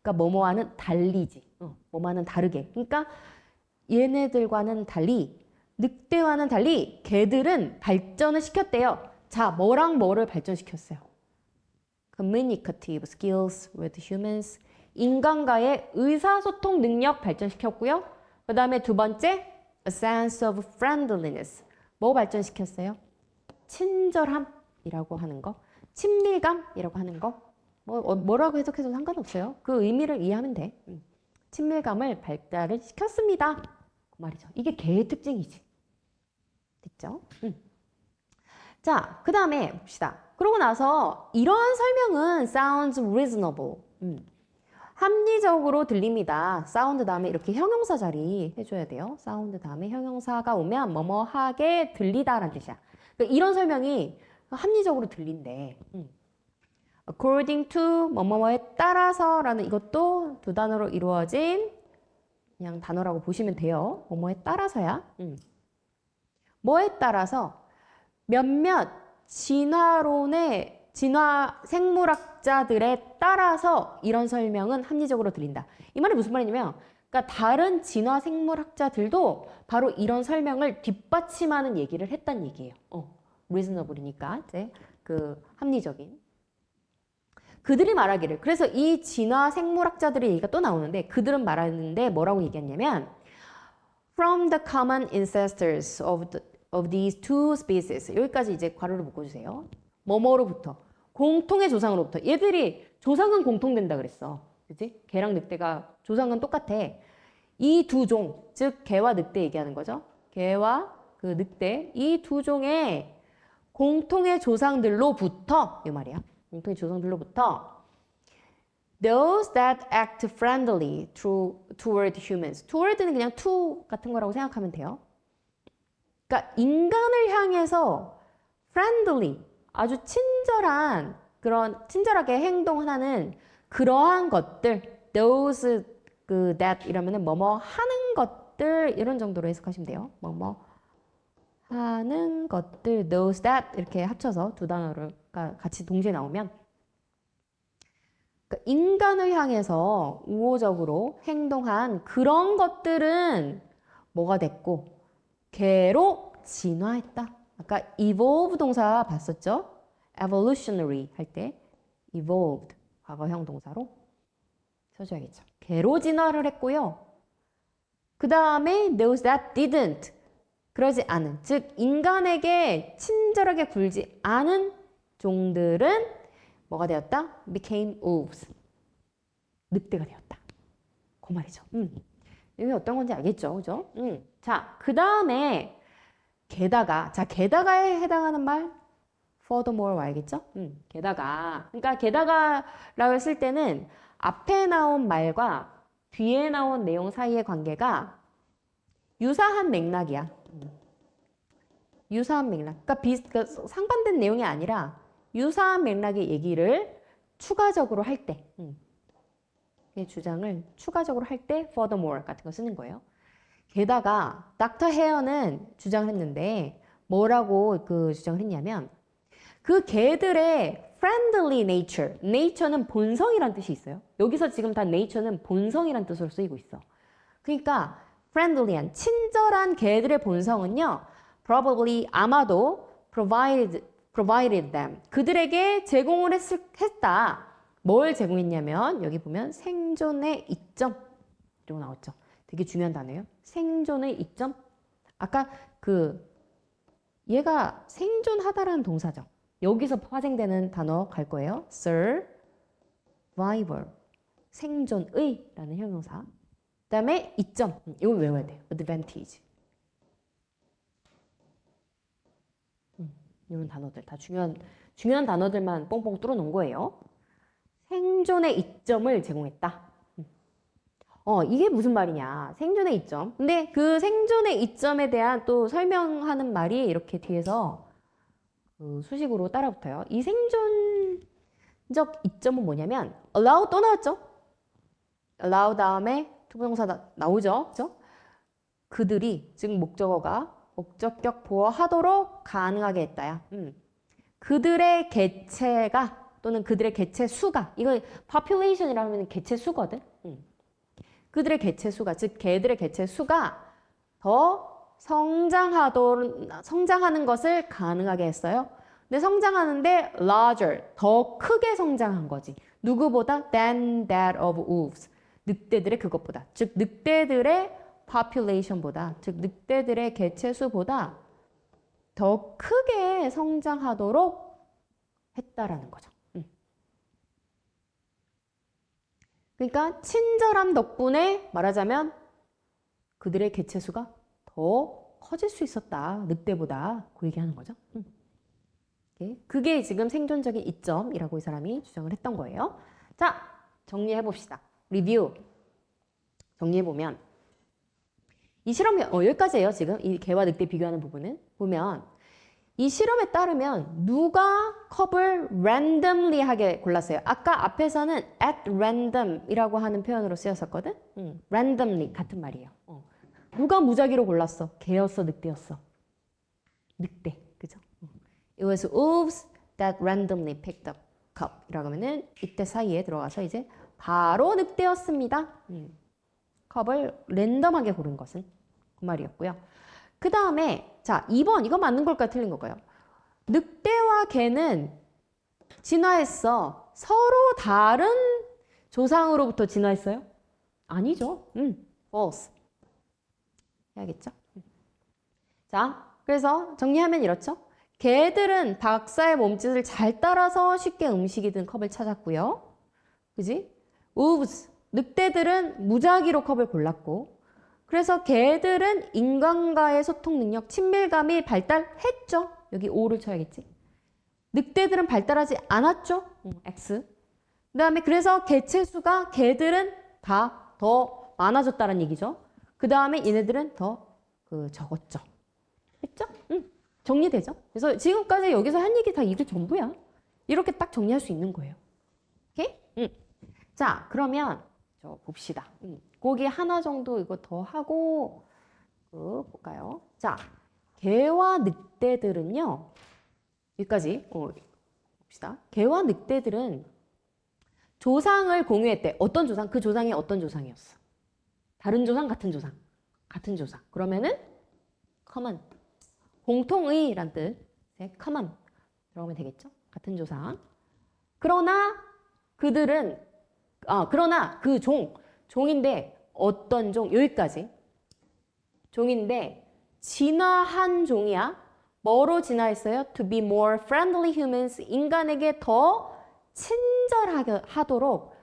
그러니까 뭐뭐와는 달리지. 뭐뭐와는 다르게. 그러니까 얘네들과는 달리 늑대와는 달리 걔들은 발전을 시켰대요. 자, 뭐랑 뭐를 발전시켰어요? communicative skills with humans. 인간과의 의사소통 능력 발전시켰고요. 그 다음에 두 번째, a sense of friendliness. 뭐 발전시켰어요? 친절함이라고 하는 거. 친밀감이라고 하는 거. 뭐라고 해석해도 상관없어요. 그 의미를 이해하면 돼. 친밀감을 발달을 시켰습니다. 그 말이죠. 이게 개의 특징이지. 됐죠? 자, 그 다음에 봅시다. 그러고 나서 이러한 설명은 sounds reasonable. 합리적으로 들립니다. 사운드 다음에 이렇게 형용사 자리 해줘야 돼요. 사운드 다음에 형용사가 오면 뭐뭐하게 들리다라는 뜻이야. 그러니까 이런 설명이 합리적으로 들린대. according to 뭐뭐에 따라서라는 이것도 두 단어로 이루어진 그냥 단어라고 보시면 돼요. 뭐뭐에 따라서야. 뭐에 따라서 몇몇 진화 생물학자들에 따라서 이런 설명은 합리적으로 들린다. 이 말이 무슨 말이냐면 그러니까 다른 진화 생물학자들도 바로 이런 설명을 뒷받침하는 얘기를 했단 얘기예요. reasonable이니까 이제 그 합리적인. 그들이 말하기를. 그래서 이 진화 생물학자들의 얘기가 또 나오는데 그들은 말하는데 뭐라고 얘기했냐면 From the common ancestors of these two species. 여기까지 이제 괄호를 묶어주세요. 뭐뭐로부터. 공통의 조상으로부터. 얘들이 조상은 공통된다 그랬어. 그치? 개랑 늑대가 조상은 똑같아. 이 두 종, 즉 개와 늑대 얘기하는 거죠. 개와 그 늑대, 이 두 종의 공통의 조상들로부터 이 말이야. 공통의 조상들로부터 those that act friendly toward humans. toward는 그냥 to 같은 거라고 생각하면 돼요. 그러니까 인간을 향해서 friendly, 아주 친절한 그런 친절하게 행동하는 그러한 것들, those 그 that 이러면은 뭐뭐 하는 것들 이런 정도로 해석하시면 돼요. 뭐뭐 하는 것들, those that 이렇게 합쳐서 두 단어를 같이 동시에 나오면 그러니까 인간을 향해서 우호적으로 행동한 그런 것들은 뭐가 됐고 개로 진화했다. 아까 evolve 동사 봤었죠? evolutionary 할 때 evolved 과거형 동사로 써줘야겠죠. 개로 진화를 했고요. 그 다음에 those that didn't 그러지 않은 즉 인간에게 친절하게 굴지 않은 종들은 뭐가 되었다? became wolves 늑대가 되었다. 그 말이죠. 이게 어떤 건지 알겠죠? 그죠? 자, 그 다음에 게다가 자 게다가에 해당하는 말 furthermore 알겠죠? 게다가 그러니까 게다가라고 했을 때는 앞에 나온 말과 뒤에 나온 내용 사이의 관계가 유사한 맥락이야. 유사한 맥락. 그러니까 상반된 내용이 아니라 유사한 맥락의 얘기를 추가적으로 할 때, 이 주장을 추가적으로 할 때 furthermore 같은 거 쓰는 거예요. 게다가 닥터 헤어는 주장을 했는데 뭐라고 그 주장을 했냐면 그 개들의 friendly nature, nature는 본성이란 뜻이 있어요. 여기서 지금 다 nature는 본성이란 뜻으로 쓰이고 있어. 그러니까 friendly한, 친절한 개들의 본성은요, probably 아마도 provided them, 그들에게 제공을 했다. 뭘 제공했냐면 여기 보면 생존의 이점 이라고 나왔죠. 되게 중요한 단어예요. 생존의 이점. 아까 얘가 생존하다라는 동사죠. 여기서 파생되는 단어 갈 거예요. survival, 생존의 라는 형용사. 그 다음에 이점, 이거 외워야 돼요. advantage. 이런 단어들 다 중요한 단어들만 뽕뽕 뚫어 놓은 거예요. 생존의 이점을 제공했다. 이게 무슨 말이냐. 생존의 이점. 근데 그 생존의 이점에 대한 또 설명하는 말이 이렇게 뒤에서 수식으로 따라붙어요. 이 생존적 이점은 뭐냐면 allow 또 나왔죠? allow 다음에 투부정사 나오죠? 그죠? 그들이, 즉 목적어가 목적격 보호하도록 가능하게 했다야. 그들의 개체가 또는 그들의 개체 수가, 이거 population이라고 하면 개체 수거든. 그들의 개체 수가, 즉 개들의 개체 수가 더 성장하는 것을 가능하게 했어요. 근데 성장하는데 larger, 더 크게 성장한 거지. 누구보다? than that of wolves. 늑대들의 그것보다. 즉 늑대들의 population보다, 즉 늑대들의 개체 수보다 더 크게 성장하도록 했다라는 거죠. 그러니까 친절함 덕분에 말하자면 그들의 개체 수가 더 커질 수 있었다. 늑대보다. 그 얘기하는 거죠. 그게 지금 생존적인 이점이라고 이 사람이 주장을 했던 거예요. 자, 정리해 봅시다. 리뷰. 정리해 보면 이 실험이 여기까지예요. 지금 이 개와 늑대 비교하는 부분은 보면 이 실험에 따르면 누가 컵을 randomly 하게 골랐어요. 아까 앞에서는 at random 이라고 하는 표현으로 쓰였었거든. randomly 같은 말이에요. 누가 무작위로 골랐어? 개였어, 늑대였어? 늑대, 그죠? It was wolves that randomly picked up cup 이라고 하면은 이때 사이에 들어가서 이제 바로 늑대였습니다. 컵을 랜덤하게 고른 것은 그 말이었고요. 그 다음에 자 2번 이거 맞는 걸까요? 틀린 걸까요? 늑대와 개는 진화했어. 서로 다른 조상으로부터 진화했어요? 아니죠. false. 해야겠죠? 자, 그래서 정리하면 이렇죠. 개들은 박사의 몸짓을 잘 따라서 쉽게 음식이 든 컵을 찾았고요. 그지? wolves, 늑대들은 무작위로 컵을 골랐고, 그래서 개들은 인간과의 소통 능력, 친밀감이 발달했죠. 여기 O를 쳐야겠지. 늑대들은 발달하지 않았죠. X. 그 다음에 그래서 개체수가 개들은 다 더 많아졌다는 얘기죠. 그 다음에 얘네들은 더 적었죠. 됐죠? 정리되죠? 그래서 지금까지 여기서 한 얘기 다 이게 전부야. 이렇게 딱 정리할 수 있는 거예요. 오케이? 자, 그러면 봅시다. 거기 하나 정도 이거 더 하고 볼까요? 자, 개와 늑대들은요. 여기까지 봅시다. 개와 늑대들은 조상을 공유했대. 어떤 조상? 그 조상이 어떤 조상이었어? 다른 조상, 같은 조상? 같은 조상. 그러면은 common. 공통의란 뜻의 common 들어가면 되겠죠? 같은 조상. 그러나 그들은 그러나 그 종인데 어떤 종? 여기까지. 종인데 진화한 종이야. 뭐로 진화했어요? To be more friendly humans. 인간에게 더 친절하게 하도록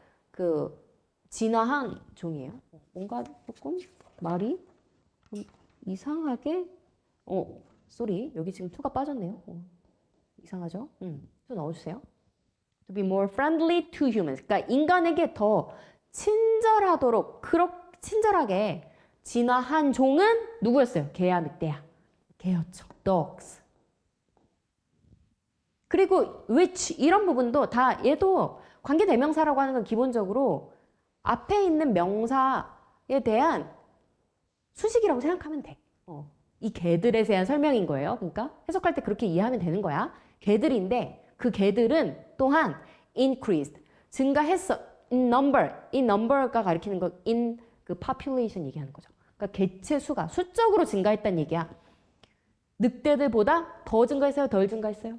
진화한 종이에요. 뭔가 조금 말이 좀 이상하게 쏘리. 여기 지금 투가 빠졌네요. 이상하죠? 투 넣어주세요. To be more friendly to humans. 그러니까 인간에게 더 친절하도록 그렇게 친절하게 진화한 종은 누구였어요? 개야, 늑대야? 개였죠. Dogs. 그리고 which 이런 부분도 다 얘도 관계대명사라고 하는 건 기본적으로 앞에 있는 명사에 대한 수식이라고 생각하면 돼. 이 개들에 대한 설명인 거예요. 그러니까 해석할 때 그렇게 이해하면 되는 거야. 개들인데 그 개들은 또한 increased, 증가했어. in number가 가리키는 거 in 그 population 얘기하는 거죠. 그러니까 개체 수가 수적으로 증가했다는 얘기야. 늑대들보다 더 증가했어요? 덜 증가했어요?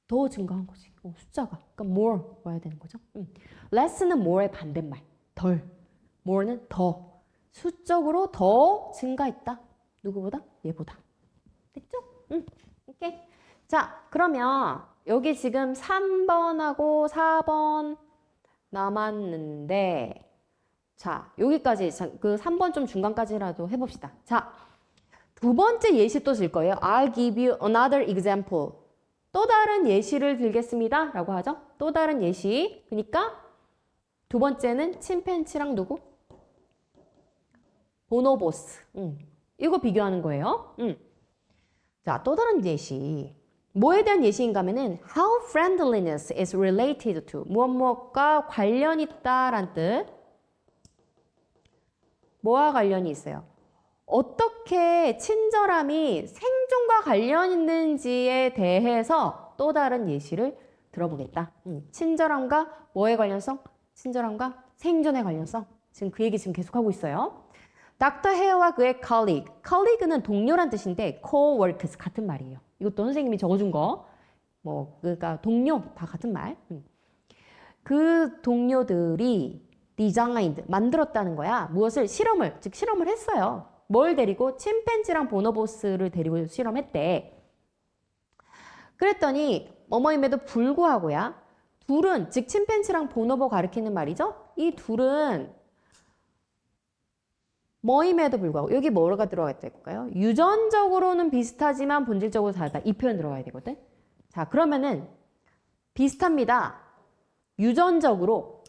더 증가한 거지. 숫자가. 그러니까 more 와야 되는 거죠. less는 more의 반대말. 덜. more는 더. 수적으로 더 증가했다. 누구보다? 얘보다. 됐죠? 오케이. 자, 그러면 여기 지금 3번하고 4번 남았는데 자, 여기까지 그 3번 좀 중간까지라도 해봅시다. 자, 두 번째 예시 또 줄 거예요. I'll give you another example. 또 다른 예시를 들겠습니다. 라고 하죠. 또 다른 예시. 그러니까 두 번째는 침팬지랑 누구? 보노보스. 이거 비교하는 거예요. 자, 또 다른 예시. 뭐에 대한 예시인가 하면은 how friendliness is related to 무엇과 관련이 있다란 뜻. 뭐와 관련이 있어요? 어떻게 친절함이 생존과 관련 있는지에 대해서 또 다른 예시를 들어보겠다. 친절함과 뭐의 관련성? 친절함과 생존의 관련성. 지금 그 얘기 지금 계속하고 있어요. 닥터 헤어와 그의 colleague는 동료란 뜻인데 co-workers 같은 말이에요. 이것도 선생님이 적어준 거. 그러니까 동료 다 같은 말. 그 동료들이 designed, 만들었다는 거야. 무엇을? 즉 실험을 했어요. 뭘 데리고? 침팬지랑 보노보스를 데리고 실험했대. 그랬더니 뭐뭐임에도 불구하고야. 둘은, 즉 침팬지랑 보노보 가리키는 말이죠. 이 둘은 뭐임에도 불구하고 여기 뭐가 들어가야 될까요? 유전적으로는 비슷하지만 본질적으로 다르다. 이 표현 들어가야 되거든. 자, 그러면은 비슷합니다. 유전적으로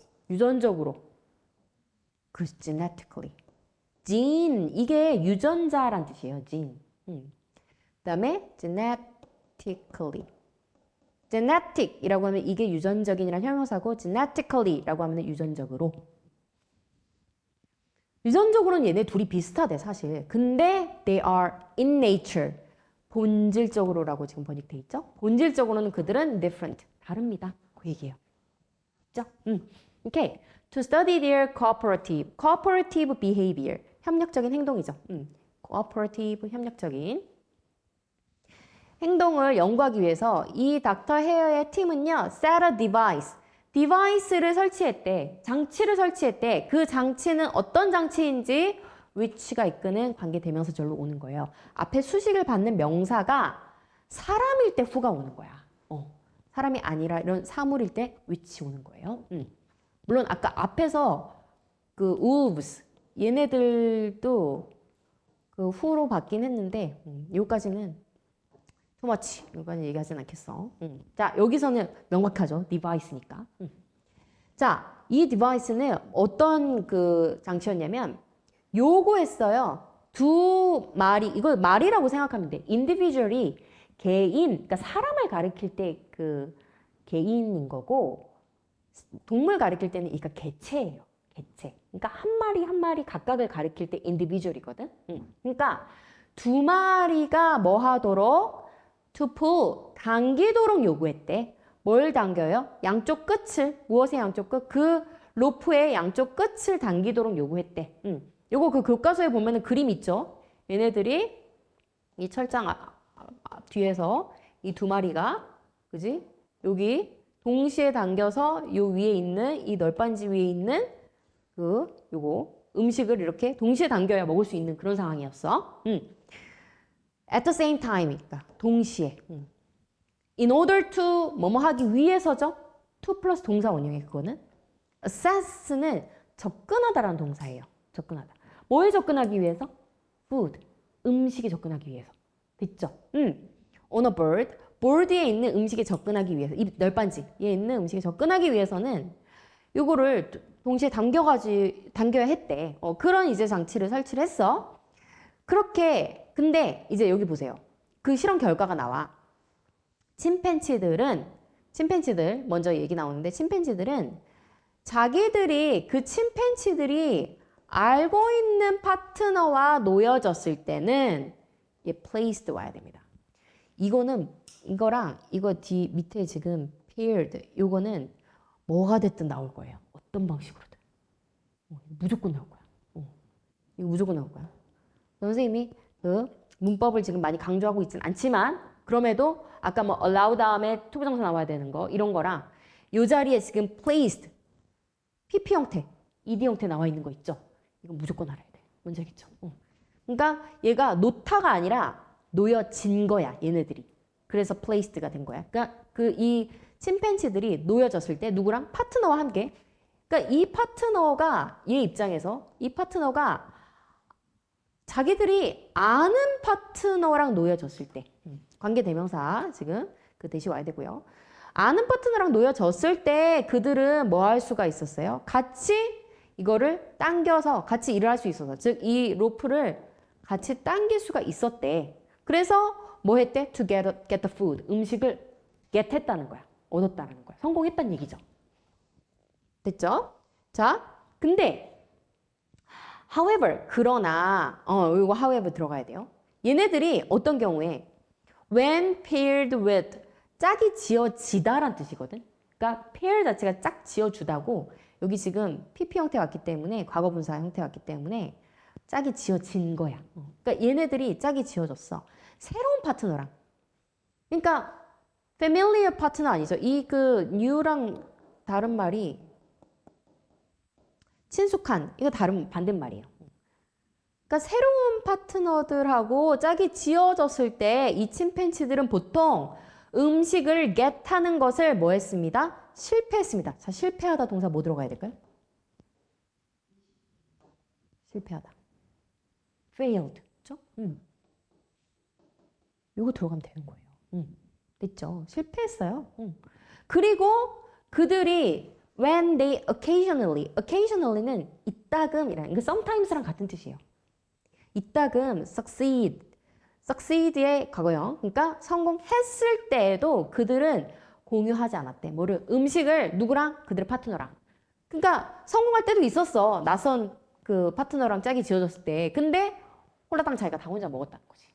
그 genetically. gene 이게 유전자란 뜻이에요. gene. 그다음에 genetically. genetic이라고 하면 이게 유전적인이란 형용사고 genetically라고 하면 유전적으로. 유전적으로는 얘네 둘이 비슷하대 사실. 근데 they are in nature. 본질적으로라고 지금 번역돼 있죠. 본질적으로는 그들은 different. 다릅니다. 그 얘기예요. 그죠? 오케이. To study their cooperative behavior. 협력적인 행동이죠. cooperative 협력적인 행동을 연구하기 위해서 이 닥터 헤어의 팀은요. set a device를 설치했대. 장치를 설치했대. 그 장치는 어떤 장치인지 which가 이끄는 관계대명사절로 오는 거예요. 앞에 수식을 받는 명사가 사람일 때 후가 오는 거야. 사람이 아니라 이런 사물일 때 which 오는 거예요. 물론 아까 앞에서 그 wolves 얘네들도 그 who로 받긴 했는데 여기까지는 too much 여기까지 얘기하진 않겠어. 자 여기서는 명확하죠. device니까. 자 이 device는 어떤 그 장치였냐면 요거 했어요. 두 마리 이걸 말이라고 생각하면 돼. individual이 개인, 그러니까 사람을 가리킬 때 그 개인인 거고 동물 가리킬 때는 그러니까 개체예요. 개체. 그러니까 한 마리 한 마리 각각을 가리킬 때 individual이거든. 그러니까 두 마리가 뭐 하도록 to pull 당기도록 요구했대. 뭘 당겨요? 양쪽 끝을 무엇의 양쪽 끝? 그 로프의 양쪽 끝을 당기도록 요구했대. 요거 그 교과서에 보면은 그림 있죠. 얘네들이 이 철장 뒤에서 이 두 마리가 그지? 여기 동시에 당겨서 요 위에 있는 이 널빤지 위에 있는 그 요거 음식을 이렇게 동시에 당겨야 먹을 수 있는 그런 상황이었어. At the same time이니까 동시에. In order to 뭐뭐 하기 위해서죠. to 플러스 동사 원형이 그거는. access는 접근하다라는 동사예요. 접근하다. 뭐에 접근하기 위해서? food. 음식에 접근하기 위해서. 됐죠? on a bird. board에 있는 음식에 접근하기 위해서. 이 널빤지에 있는 음식에 접근하기 위해서는 요거를 동시에 당겨야 했대. 그런 이제 장치를 설치를 했어. 그렇게 근데 이제 여기 보세요. 그 실험 결과가 나와. 침팬지들 먼저 얘기 나오는데 침팬지들은 자기들이 그 침팬지들이 알고 있는 파트너와 놓여졌을 때는 얘 placed 와야 됩니다. 이거랑 이거 뒤 밑에 지금 paired 요거는 뭐가 됐든 나올 거예요. 어떤 방식으로든. 무조건 나올 거야. 이거 무조건 나올 거야. 선생님이 그 문법을 지금 많이 강조하고 있진 않지만 그럼에도 아까 뭐 allow 다음에 투부정사 나와야 되는 거 이런 거랑 요 자리에 지금 placed PP 형태, ED 형태 나와 있는 거 있죠. 이거 무조건 알아야 돼. 뭔지 알겠죠? 그러니까 얘가 놓다가 아니라 놓여진 거야. 얘네들이. 그래서 placed가 된 거야. 그러니까 이 침팬지들이 놓여졌을 때 누구랑? 파트너와 함께. 그러니까 이 파트너가 얘 입장에서 이 파트너가 자기들이 아는 파트너랑 놓여졌을 때 관계대명사 지금 그 대시 와야 되고요. 아는 파트너랑 놓여졌을 때 그들은 뭐 할 수가 있었어요? 같이 이거를 당겨서 같이 일을 할 수 있어서 즉 이 로프를 같이 당길 수가 있었대. 그래서 뭐 했대? To get the food. 음식을 get 했다는 거야. 얻었다는 거야. 성공했다는 얘기죠. 됐죠? 자, 근데 however, 그러나 이거 however 들어가야 돼요. 얘네들이 어떤 경우에 when paired with 짝이 지어지다란 뜻이거든. 그러니까 pair 자체가 짝 지어주다고 여기 지금 PP 형태 왔기 때문에 과거분사 형태 왔기 때문에 짝이 지어진 거야. 그러니까 얘네들이 짝이 지어졌어. 새로운 파트너랑. 그러니까 familiar 파트너 아니죠. 이 그 new랑 다른 말이 친숙한 이거 다른 반대말이에요. 그러니까 새로운 파트너들하고 짝이 지어졌을 때 이 침팬지들은 보통 음식을 get 하는 것을 뭐 했습니다? 실패했습니다. 자, 실패하다 동사 뭐 들어가야 될까요? 실패하다. failed. 그렇죠? 이거 들어가면 되는 거예요. 됐죠? 실패했어요. 그리고 그들이 when they occasionally는 이따금이라는 이거 sometimes랑 같은 뜻이에요. 이따금 succeed의 과거형. 그러니까 성공했을 때에도 그들은 공유하지 않았대. 뭐를? 음식을 누구랑? 그들의 파트너랑. 그러니까 성공할 때도 있었어. 낯선 그 파트너랑 짝이 지어졌을 때. 근데 홀라당 자기가 다 혼자 먹었다는 거지.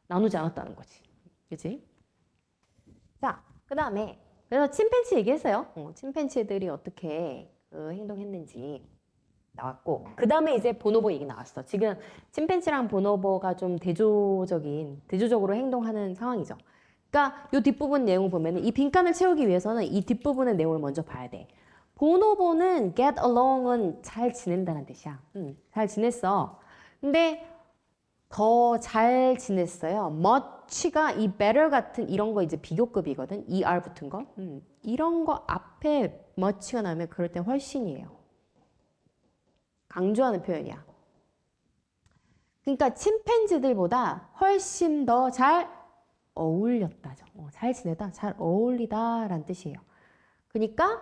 나누지 않았다는 거지. 그치? 자, 그 다음에 그래서 침팬지 얘기했어요. 침팬지들이 어떻게 행동했는지 나왔고 그 다음에 이제 보노보 얘기 나왔어. 지금 침팬지랑 보노보가 좀 대조적으로 행동하는 상황이죠. 그러니까 이 뒷부분 내용을 보면 이 빈칸을 채우기 위해서는 이 뒷부분의 내용을 먼저 봐야 돼. 보노보는 get along은 잘 지낸다는 뜻이야. 잘 지냈어. 근데 더 잘 지냈어요. much가 이 better 같은 이런 거 이제 비교급이거든. er 붙은 거. 이런 거 앞에 much가 나오면 그럴 땐 훨씬이에요. 강조하는 표현이야. 그러니까 침팬지들보다 훨씬 더 잘 어울렸다죠. 잘 지내다, 잘 어울리다 라는 뜻이에요. 그러니까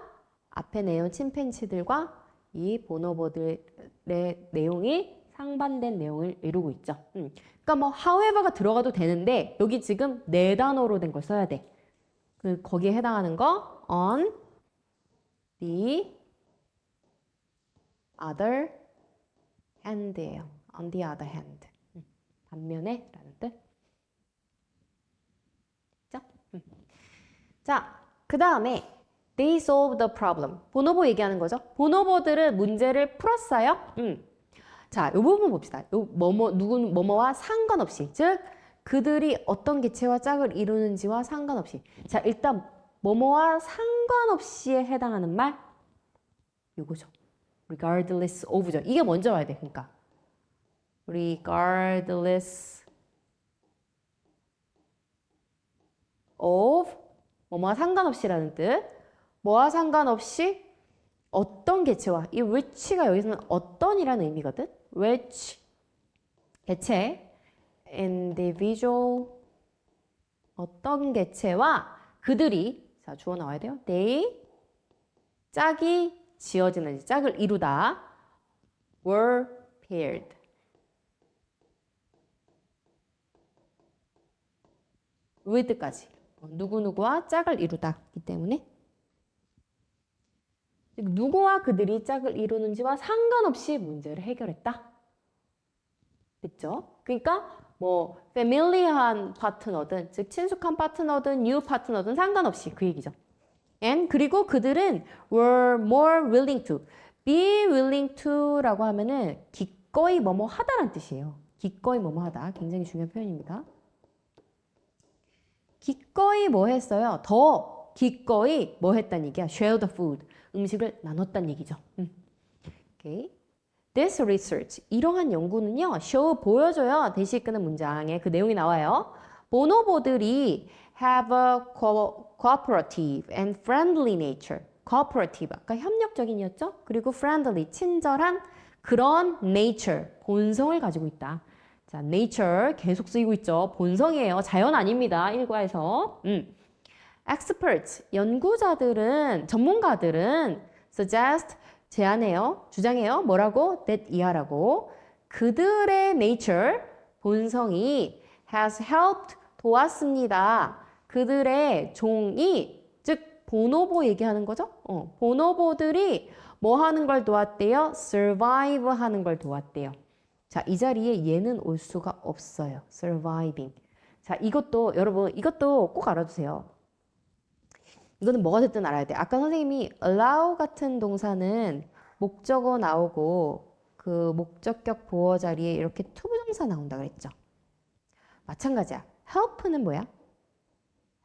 앞에 내용 침팬지들과 이 보노보들의 내용이 상반된 내용을 이루고 있죠. 그러니까 뭐 however가 들어가도 되는데 여기 지금 네 단어로 된 걸 써야 돼. 거기에 해당하는 거 on the other hand예요. on the other hand. 반면에 라는 뜻. 자, 그 다음에 they solved the problem. 보노보 얘기하는 거죠. 보노보들은 문제를 풀었어요. 자, 이 부분 봅시다. 누구는 뭐뭐와 상관없이. 즉, 그들이 어떤 개체와 짝을 이루는지와 상관없이. 자, 일단 뭐뭐와 상관없이에 해당하는 말 요거죠. regardless of죠. 이게 먼저 와야 돼. 그러니까 regardless of 뭐뭐와 상관없이라는 뜻. 뭐와 상관없이 어떤 개체와 이 which가 여기서는 어떤이라는 의미거든. which 개체 individual 어떤 개체와 그들이 자 주어 나와야 돼요. they 짝이 지어지는지 짝을 이루다 were paired with까지 누구누구와 짝을 이루다기 때문에 누구와 그들이 짝을 이루는지와 상관없이 문제를 해결했다. 됐죠? 그러니까 뭐 familiar한 파트너든 즉 친숙한 파트너든 new 파트너든 상관없이 그 얘기죠. and 그리고 그들은 were more willing to be willing to라고 하면은 기꺼이 뭐뭐 하다라는 뜻이에요. 기꺼이 뭐뭐 하다 굉장히 중요한 표현입니다. 기꺼이 뭐 했어요? 더 기꺼이 뭐 했다는 얘기야? share the food. 음식을 나눴다는 얘기죠. Okay. This research. 이러한 연구는요. show 보여줘요. 대시 끄는 문장에 그 내용이 나와요. 보노보들이 have a cooperative and friendly nature. cooperative. 아까 협력적인이었죠? 그리고 friendly. 친절한 그런 nature. 본성을 가지고 있다. 자, nature 계속 쓰이고 있죠. 본성이에요. 자연 아닙니다. 일과에서. experts, 연구자들은, 전문가들은 suggest, 제안해요, 주장해요. 뭐라고? that 이하라고. 그들의 nature, 본성이 has helped, 도왔습니다. 그들의 종이, 즉 보노보 얘기하는 거죠. 보노보들이 뭐 하는 걸 도왔대요? survive 하는 걸 도왔대요. 자, 이 자리에 얘는 올 수가 없어요. surviving. 자, 이것도 여러분 이것도 꼭 알아두세요. 이거는 뭐가 됐든 알아야 돼. 아까 선생님이 allow 같은 동사는 목적어 나오고 그 목적격 보어 자리에 이렇게 투부정사 나온다 그랬죠. 마찬가지야. help는 뭐야?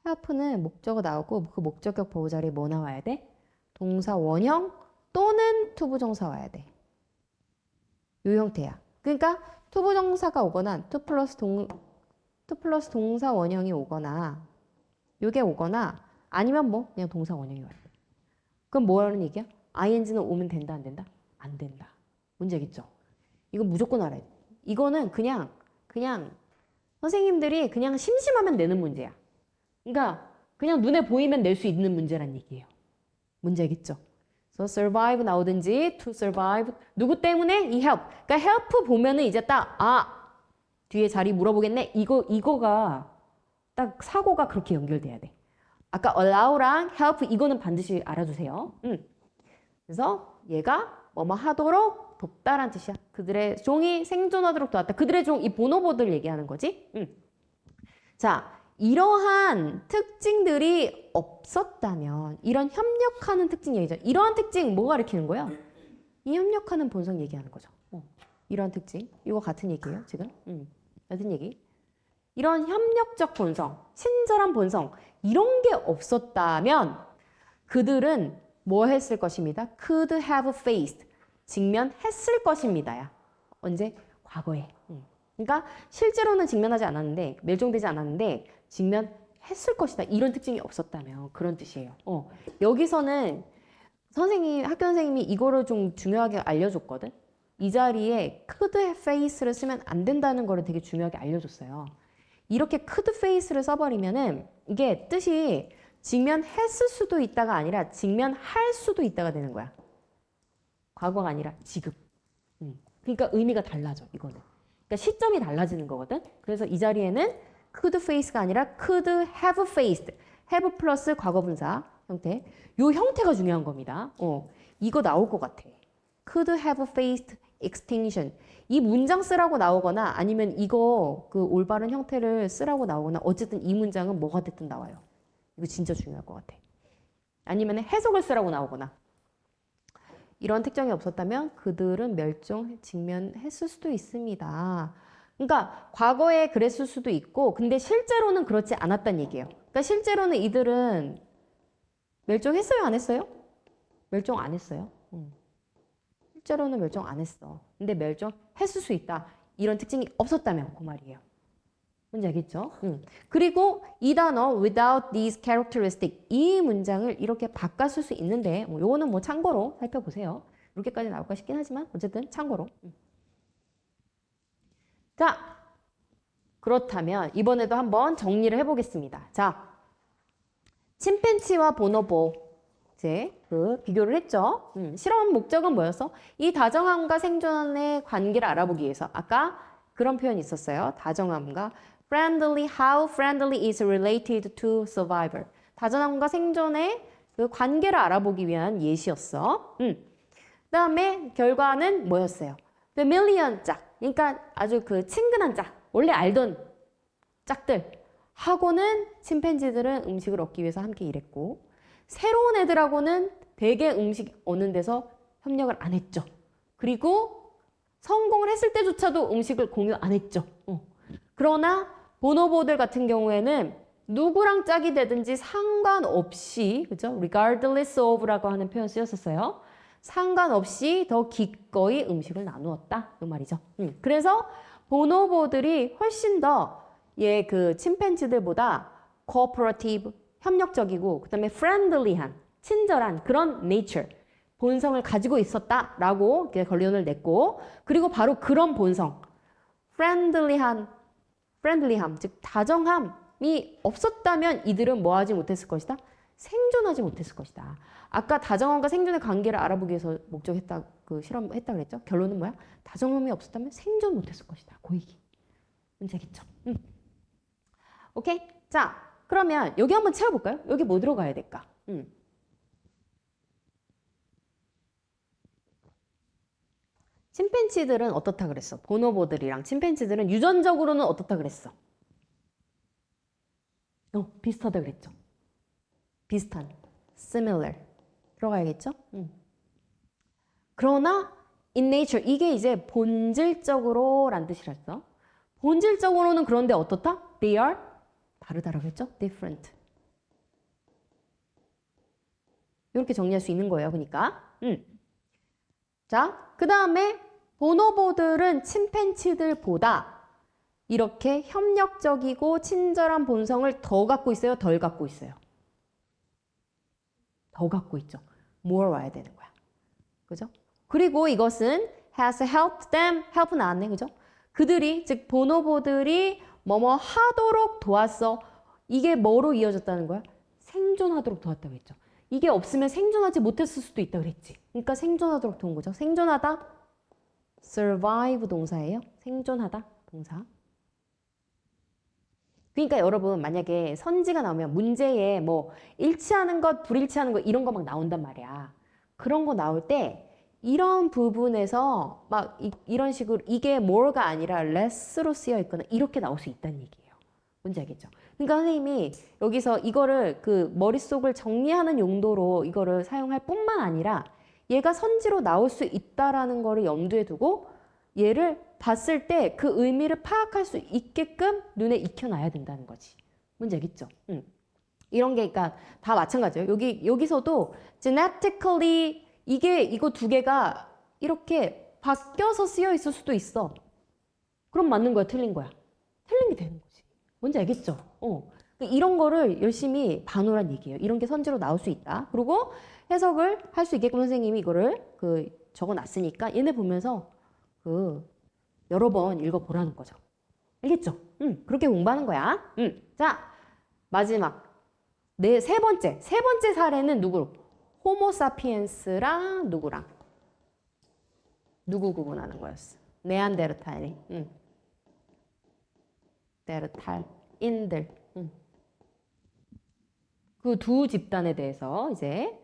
help는 목적어 나오고 그 목적격 보어 자리에 뭐 나와야 돼? 동사 원형 또는 투부정사 와야 돼. 이 형태야. 그러니까 투부정사가 오거나 투 플러스 동사 원형이 오거나 요게 오거나 아니면 뭐 그냥 동사 원형이 와요. 그럼 뭐라는 얘기야? ing는 오면 된다 안 된다? 안 된다. 문제겠죠? 이건 무조건 알아야 돼. 이거는 그냥 선생님들이 그냥 심심하면 내는 문제야. 그러니까 그냥 눈에 보이면 낼 수 있는 문제란 얘기예요. 문제겠죠? So survive 나오든지 to survive 누구 때문에? 이 help. 그러니까 help 보면은 이제 딱 뒤에 자리 물어보겠네. 이거가 딱 사고가 그렇게 연결돼야 돼. 아까 allow랑 help 이거는 반드시 알아두세요. 그래서 얘가 뭐뭐 하도록 돕다란 뜻이야. 그들의 종이 생존하도록 도왔다. 그들의 종, 이 보노보들 얘기하는 거지. 자, 이러한 특징들이 없었다면 이런 협력하는 특징 얘기죠. 이러한 특징 뭐가 가리키는 거야? 이 협력하는 본성 얘기하는 거죠. 이러한 특징. 이거 같은 얘기예요, 지금. 같은 얘기. 이런 협력적 본성, 친절한 본성 이런 게 없었다면 그들은 뭐 했을 것입니다. could have faced 직면했을 것입니다야. 언제? 과거에. 그러니까 실제로는 직면하지 않았는데, 멸종되지 않았는데 직면했을 것이다. 이런 특징이 없었다면 그런 뜻이에요. 여기서는 학교 선생님이 이거를 좀 중요하게 알려줬거든. 이 자리에 could have face를 쓰면 안 된다는 거를 되게 중요하게 알려줬어요. 이렇게 could face를 써버리면은 이게 뜻이 직면했을 수도 있다가 아니라 직면할 수도 있다가 되는 거야. 과거가 아니라 지금. 그러니까 의미가 달라져, 이거는. 그러니까 시점이 달라지는 거거든. 그래서 이 자리에는 could face가 아니라 could have faced. have 플러스 과거분사 형태. 요 형태가 중요한 겁니다. 이거 나올 것 같아. could have faced extinction. 이 문장 쓰라고 나오거나 아니면 이거 그 올바른 형태를 쓰라고 나오거나 어쨌든 이 문장은 뭐가 됐든 나와요. 이거 진짜 중요할 것 같아. 아니면 해석을 쓰라고 나오거나. 이런 특징이 없었다면 그들은 직면했을 수도 있습니다. 그러니까 과거에 그랬을 수도 있고 근데 실제로는 그렇지 않았다는 얘기예요. 그러니까 실제로는 이들은 멸종했어요? 안 했어요? 멸종 안 했어요. 실제로는 멸종 안 했어. 근데 멸종했을 수 있다. 이런 특징이 없었다면 그 말이에요. 뭔지 알겠죠? 그리고 이 단어 without these characteristics 이 문장을 이렇게 바꿨을 수 있는데 요거는 뭐 참고로 살펴보세요. 이렇게까지 나올까 싶긴 하지만 어쨌든 참고로. 자, 그렇다면 이번에도 한번 정리를 해보겠습니다. 자, 침팬지와 보노보 이제 비교를 했죠. 실험 목적은 뭐였어? 이 다정함과 생존의 관계를 알아보기 위해서 아까 그런 표현이 있었어요. 다정함과 friendly, how friendly is related to survival. 다정함과 생존의 그 관계를 알아보기 위한 예시였어. 그다음에 결과는 뭐였어요? familiar 짝. 그러니까 아주 그 친근한 짝. 원래 알던 짝들. 하고는 침팬지들은 음식을 얻기 위해서 함께 일했고 새로운 애들하고는 대개 음식 얻는 데서 협력을 안 했죠. 그리고 성공을 했을 때조차도 음식을 공유 안 했죠. 그러나 보노보들 같은 경우에는 누구랑 짝이 되든지 상관없이, 그죠? regardless of라고 하는 표현 쓰였었어요. 상관없이 더 기꺼이 음식을 나누었다. 그 말이죠. 그래서 보노보들이 훨씬 더 그 침팬지들보다 cooperative, 협력적이고 그 다음에 friendly한, 친절한 그런 nature, 본성을 가지고 있었다라고 결론을 냈고 그리고 바로 그런 본성, friendly함, 즉 다정함이 없었다면 이들은 뭐 하지 못했을 것이다? 생존하지 못했을 것이다. 아까 다정함과 생존의 관계를 알아보기 위해서 목적했다, 그 실험했다 그랬죠? 결론은 뭐야? 다정함이 없었다면 생존 못했을 것이다. 그 얘기. 문제겠죠? 오케이? 자, 그러면 여기 한번 채워볼까요? 여기 뭐 들어가야 될까? 침팬지들은 어떻다 그랬어? 보노보들이랑 침팬지들은 유전적으로는 어떻다 그랬어? 비슷하다 그랬죠? 비슷한, similar 들어가야겠죠? 그러나 in nature 이게 이제 본질적으로 란 뜻이랬어. 본질적으로는 그런데 어떻다? They are 다르다라고 했죠? different. 이렇게 정리할 수 있는 거예요. 그러니까. 자, 그 다음에 보노보들은 침팬지들보다 이렇게 협력적이고 친절한 본성을 더 갖고 있어요? 덜 갖고 있어요? 더 갖고 있죠. more 와야 되는 거야. 그죠? 그리고 이것은 has helped them, help 나왔네. 그죠? 그들이, 즉 보노보들이 뭐뭐 하도록 도왔어. 이게 뭐로 이어졌다는 거야? 생존하도록 도왔다고 했죠. 이게 없으면 생존하지 못했을 수도 있다고 그랬지. 그러니까 생존하도록 도운 거죠. 생존하다, survive 동사예요. 생존하다 동사. 그러니까 여러분 만약에 선지가 나오면 문제에 뭐 일치하는 것, 불일치하는 것 이런 거 막 나온단 말이야. 그런 거 나올 때 이런 부분에서 막 이런 식으로 이게 more가 아니라 less로 쓰여 있거나 이렇게 나올 수 있다는 얘기예요. 뭔지 알겠죠? 그러니까 선생님이 여기서 이거를 그 머릿속을 정리하는 용도로 이거를 사용할 뿐만 아니라 얘가 선지로 나올 수 있다라는 거를 염두에 두고 얘를 봤을 때 그 의미를 파악할 수 있게끔 눈에 익혀놔야 된다는 거지. 뭔지 알겠죠? 이런 게 그러니까 다 마찬가지예요. 여기서도 genetically 이거 두 개가 이렇게 바뀌어서 쓰여 있을 수도 있어. 그럼 맞는 거야, 틀린 거야? 틀린 게 되는 거지. 뭔지 알겠죠? 이런 거를 열심히 봐놓으란 얘기예요. 이런 게 선지로 나올 수 있다. 그리고 해석을 할 수 있게끔 선생님이 이거를 적어놨으니까 얘네 보면서 여러 번 읽어보라는 거죠. 알겠죠? 그렇게 공부하는 거야. 자, 마지막. 세 번째 사례는 누구? 호모사피엔스랑 누구랑? 누구 구분하는 거였어? 네안데르탈이. 데르탈인들. 그 두 집단에 대해서 이제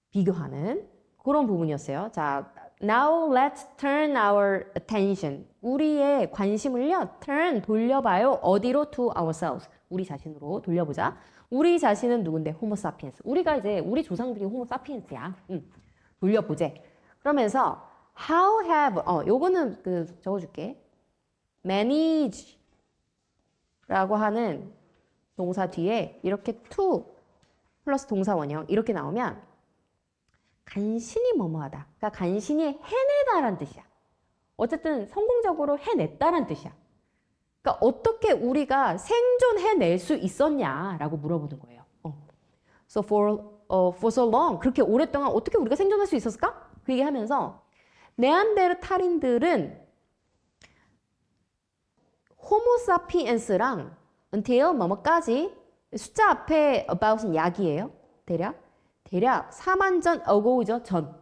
비교하는 그런 부분이었어요. 자, now let's turn our attention. 우리의 관심을요, 돌려봐요. 어디로? To ourselves. 우리 자신으로 돌려보자. 우리 자신은 누군데? 호모 사피엔스. 우리가 이제 우리 조상들이 호모 사피엔스야. 돌려보재. 그러면서 how have 요거는 적어줄게. manage 라고 하는 동사 뒤에 이렇게 to 플러스 동사 원형 이렇게 나오면 간신히 뭐뭐하다. 그러니까 간신히 해내다라는 뜻이야. 어쨌든 성공적으로 해냈다라는 뜻이야. 그러니까 어떻게 우리가 생존해낼 수 있었냐라고 물어보는 거예요. So for so long 그렇게 오랫동안 어떻게 우리가 생존할 수 있었을까? 그 얘기하면서 네안데르탈인들은 호모사피엔스랑 until 뭐뭐까지 숫자 앞에 about은 약이에요. 대략 4만 전 ago죠. 전.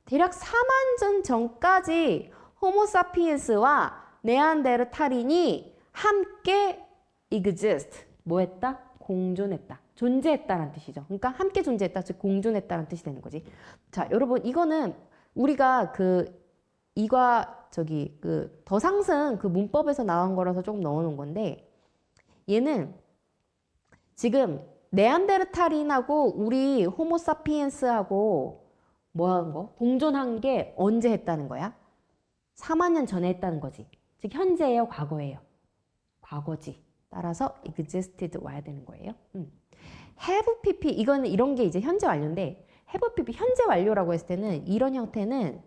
대략 4만 전 전까지 호모사피엔스와 네안데르탈인이 함께 exist. 뭐 했다? 공존했다. 존재했다라는 뜻이죠. 그러니까 함께 존재했다. 즉 공존했다라는 뜻이 되는 거지. 자, 여러분 이거는 우리가 더 상승 문법에서 나온 거라서 조금 넣어놓은 건데 얘는 지금 네안데르탈인하고 우리 호모사피엔스하고 뭐한 거? 공존한 게 언제 했다는 거야? 4만 년 전에 했다는 거지. 즉 현재예요, 과거예요? 과거지. 따라서 existed 와야 되는 거예요. have pp 이런 게 이제 현재 완료인데 have pp 현재 완료라고 했을 때는 이런 형태는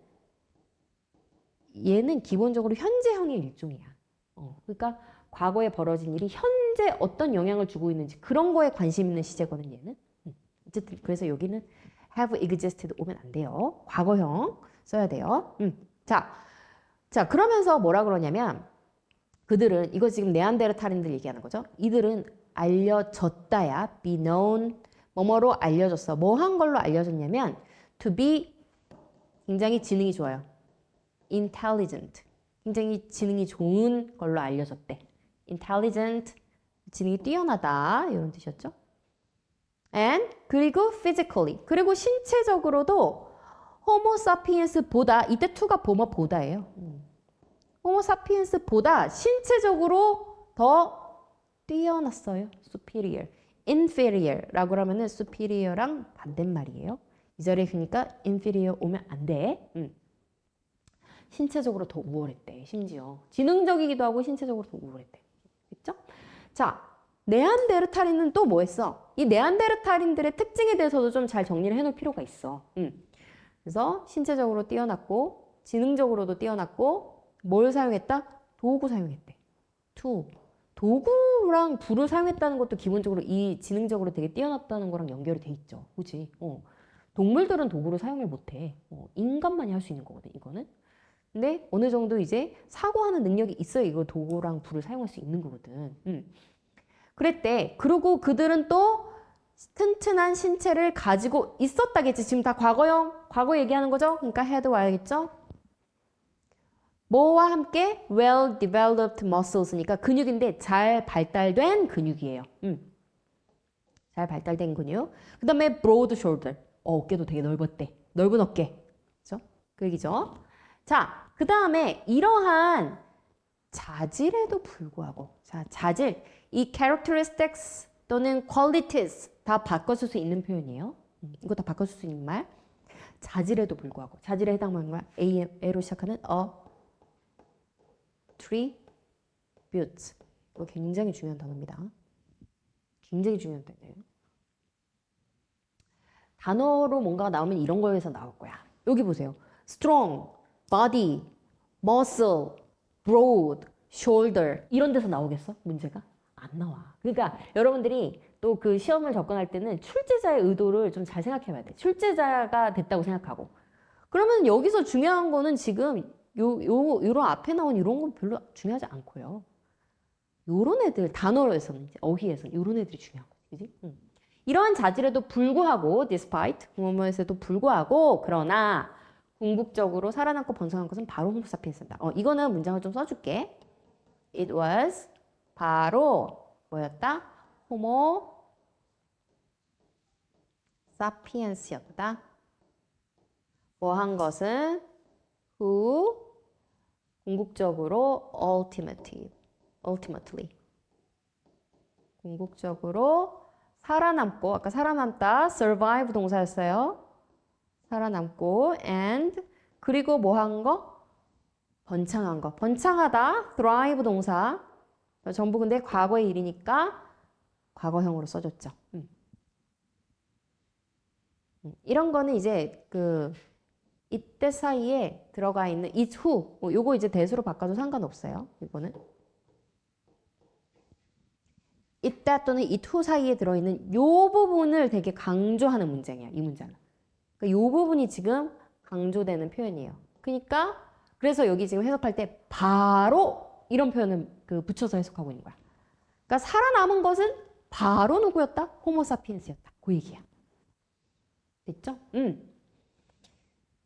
얘는 기본적으로 현재형의 일종이야. 그러니까 과거에 벌어진 일이 현재 어떤 영향을 주고 있는지 그런 거에 관심 있는 시제거든 얘는. 어쨌든 그래서 여기는 have existed 오면 안 돼요. 과거형 써야 돼요. 자 그러면서 뭐라 그러냐면 그들은 이거 지금 네안데르탈인들 얘기하는 거죠. 이들은 알려졌다야. be known 뭐뭐로 알려졌어. 뭐 한 걸로 알려졌냐면 to be 굉장히 지능이 좋아요. intelligent 굉장히 지능이 좋은 걸로 알려졌대. intelligent 지능이 뛰어나다 이런 뜻이었죠. and 그리고 physically 그리고 신체적으로도 호모 사피엔스보다 이때 to가 보다예요. 호모 사피엔스보다 신체적으로 더 뛰어났어요. superior, inferior라고 하면은 superior랑 반대말이에요. 이 자리에 그러니까 inferior 오면 안 돼. 신체적으로 더 우월했대. 심지어 지능적이기도 하고 신체적으로 더 우월했대. 그렇죠? 자, 네안데르탈인은 또 뭐 했어? 이 네안데르탈인들의 특징에 대해서도 좀 잘 정리를 해놓을 필요가 있어. 그래서 신체적으로 뛰어났고 지능적으로도 뛰어났고 뭘 사용했다? 도구 사용했대. 도구랑 불을 사용했다는 것도 기본적으로 이 지능적으로 되게 뛰어났다는 거랑 연결이 돼 있죠. 그치? 동물들은 도구를 사용을 못해. 인간만이 할 수 있는 거거든, 이거는. 근데 어느 정도 이제 사고하는 능력이 있어야 이거 도구랑 불을 사용할 수 있는 거거든. 그랬대. 그리고 그들은 또 튼튼한 신체를 가지고 있었다겠지. 지금 다 과거 얘기하는 거죠? 그러니까 had 와야겠죠? 뭐와 함께? well developed muscles니까 근육인데 잘 발달된 근육이에요. 잘 발달된 근육. 그 다음에 broad shoulder. 어깨도 되게 넓었대. 넓은 어깨. 그죠? 그 얘기죠. 자, 그 다음에 이러한 자질에도 불구하고 자질, 이 characteristics 또는 qualities 다 바꿔쓸 수 있는 표현이에요. 이거 다 바꿔쓸 수 있는 말. 자질에도 불구하고 자질에 해당하는 말 A로 시작하는 attributes. 이거 굉장히 중요한 단어입니다. 굉장히 중요한 단어예요. 단어로 뭔가가 나오면 이런 거에서 나올 거야. 여기 보세요. strong, body, muscle, broad, shoulder 이런 데서 나오겠어? 문제가? 안 나와. 그러니까 여러분들이 또 그 시험을 접근할 때는 출제자의 의도를 좀 잘 생각해 봐야 돼. 출제자가 됐다고 생각하고. 그러면 여기서 중요한 거는 지금 요런 앞에 나온 이런 건 별로 중요하지 않고요. 요런 애들, 단어에서는, 어휘에서는 요런 애들이 중요한 거지. 그지? 이러한 자질에도 불구하고, despite, 뭐뭐에서도 불구하고, 그러나, 궁극적으로 살아남고 번성한 것은 바로 호모사피엔스다. 이거는 문장을 좀 써줄게. It was, 바로, 뭐였다? 호모 사피엔스였다. 뭐 한 것은 who 궁극적으로 ultimately 궁극적으로 살아남고 아까 살아남다 survive 동사였어요. 살아남고 and 그리고 뭐 한 거? 번창한 거. 번창하다 thrive 동사. 전부 근데 과거의 일이니까 과거형으로 써줬죠. 이런 거는 이제 이때 사이에 들어가 있는 it who 요거 이제 대수로 바꿔도 상관없어요. 이거는 이때 또는 it who 사이에 들어있는 요 부분을 되게 강조하는 문장이야. 이 문장은. 그러니까 요 부분이 지금 강조되는 표현이에요. 그러니까 그래서 여기 지금 해석할 때 바로 이런 표현을 붙여서 해석하고 있는 거야. 그러니까 살아남은 것은 바로 누구였다? 호모사피엔스였다. 그 얘기야. 됐죠?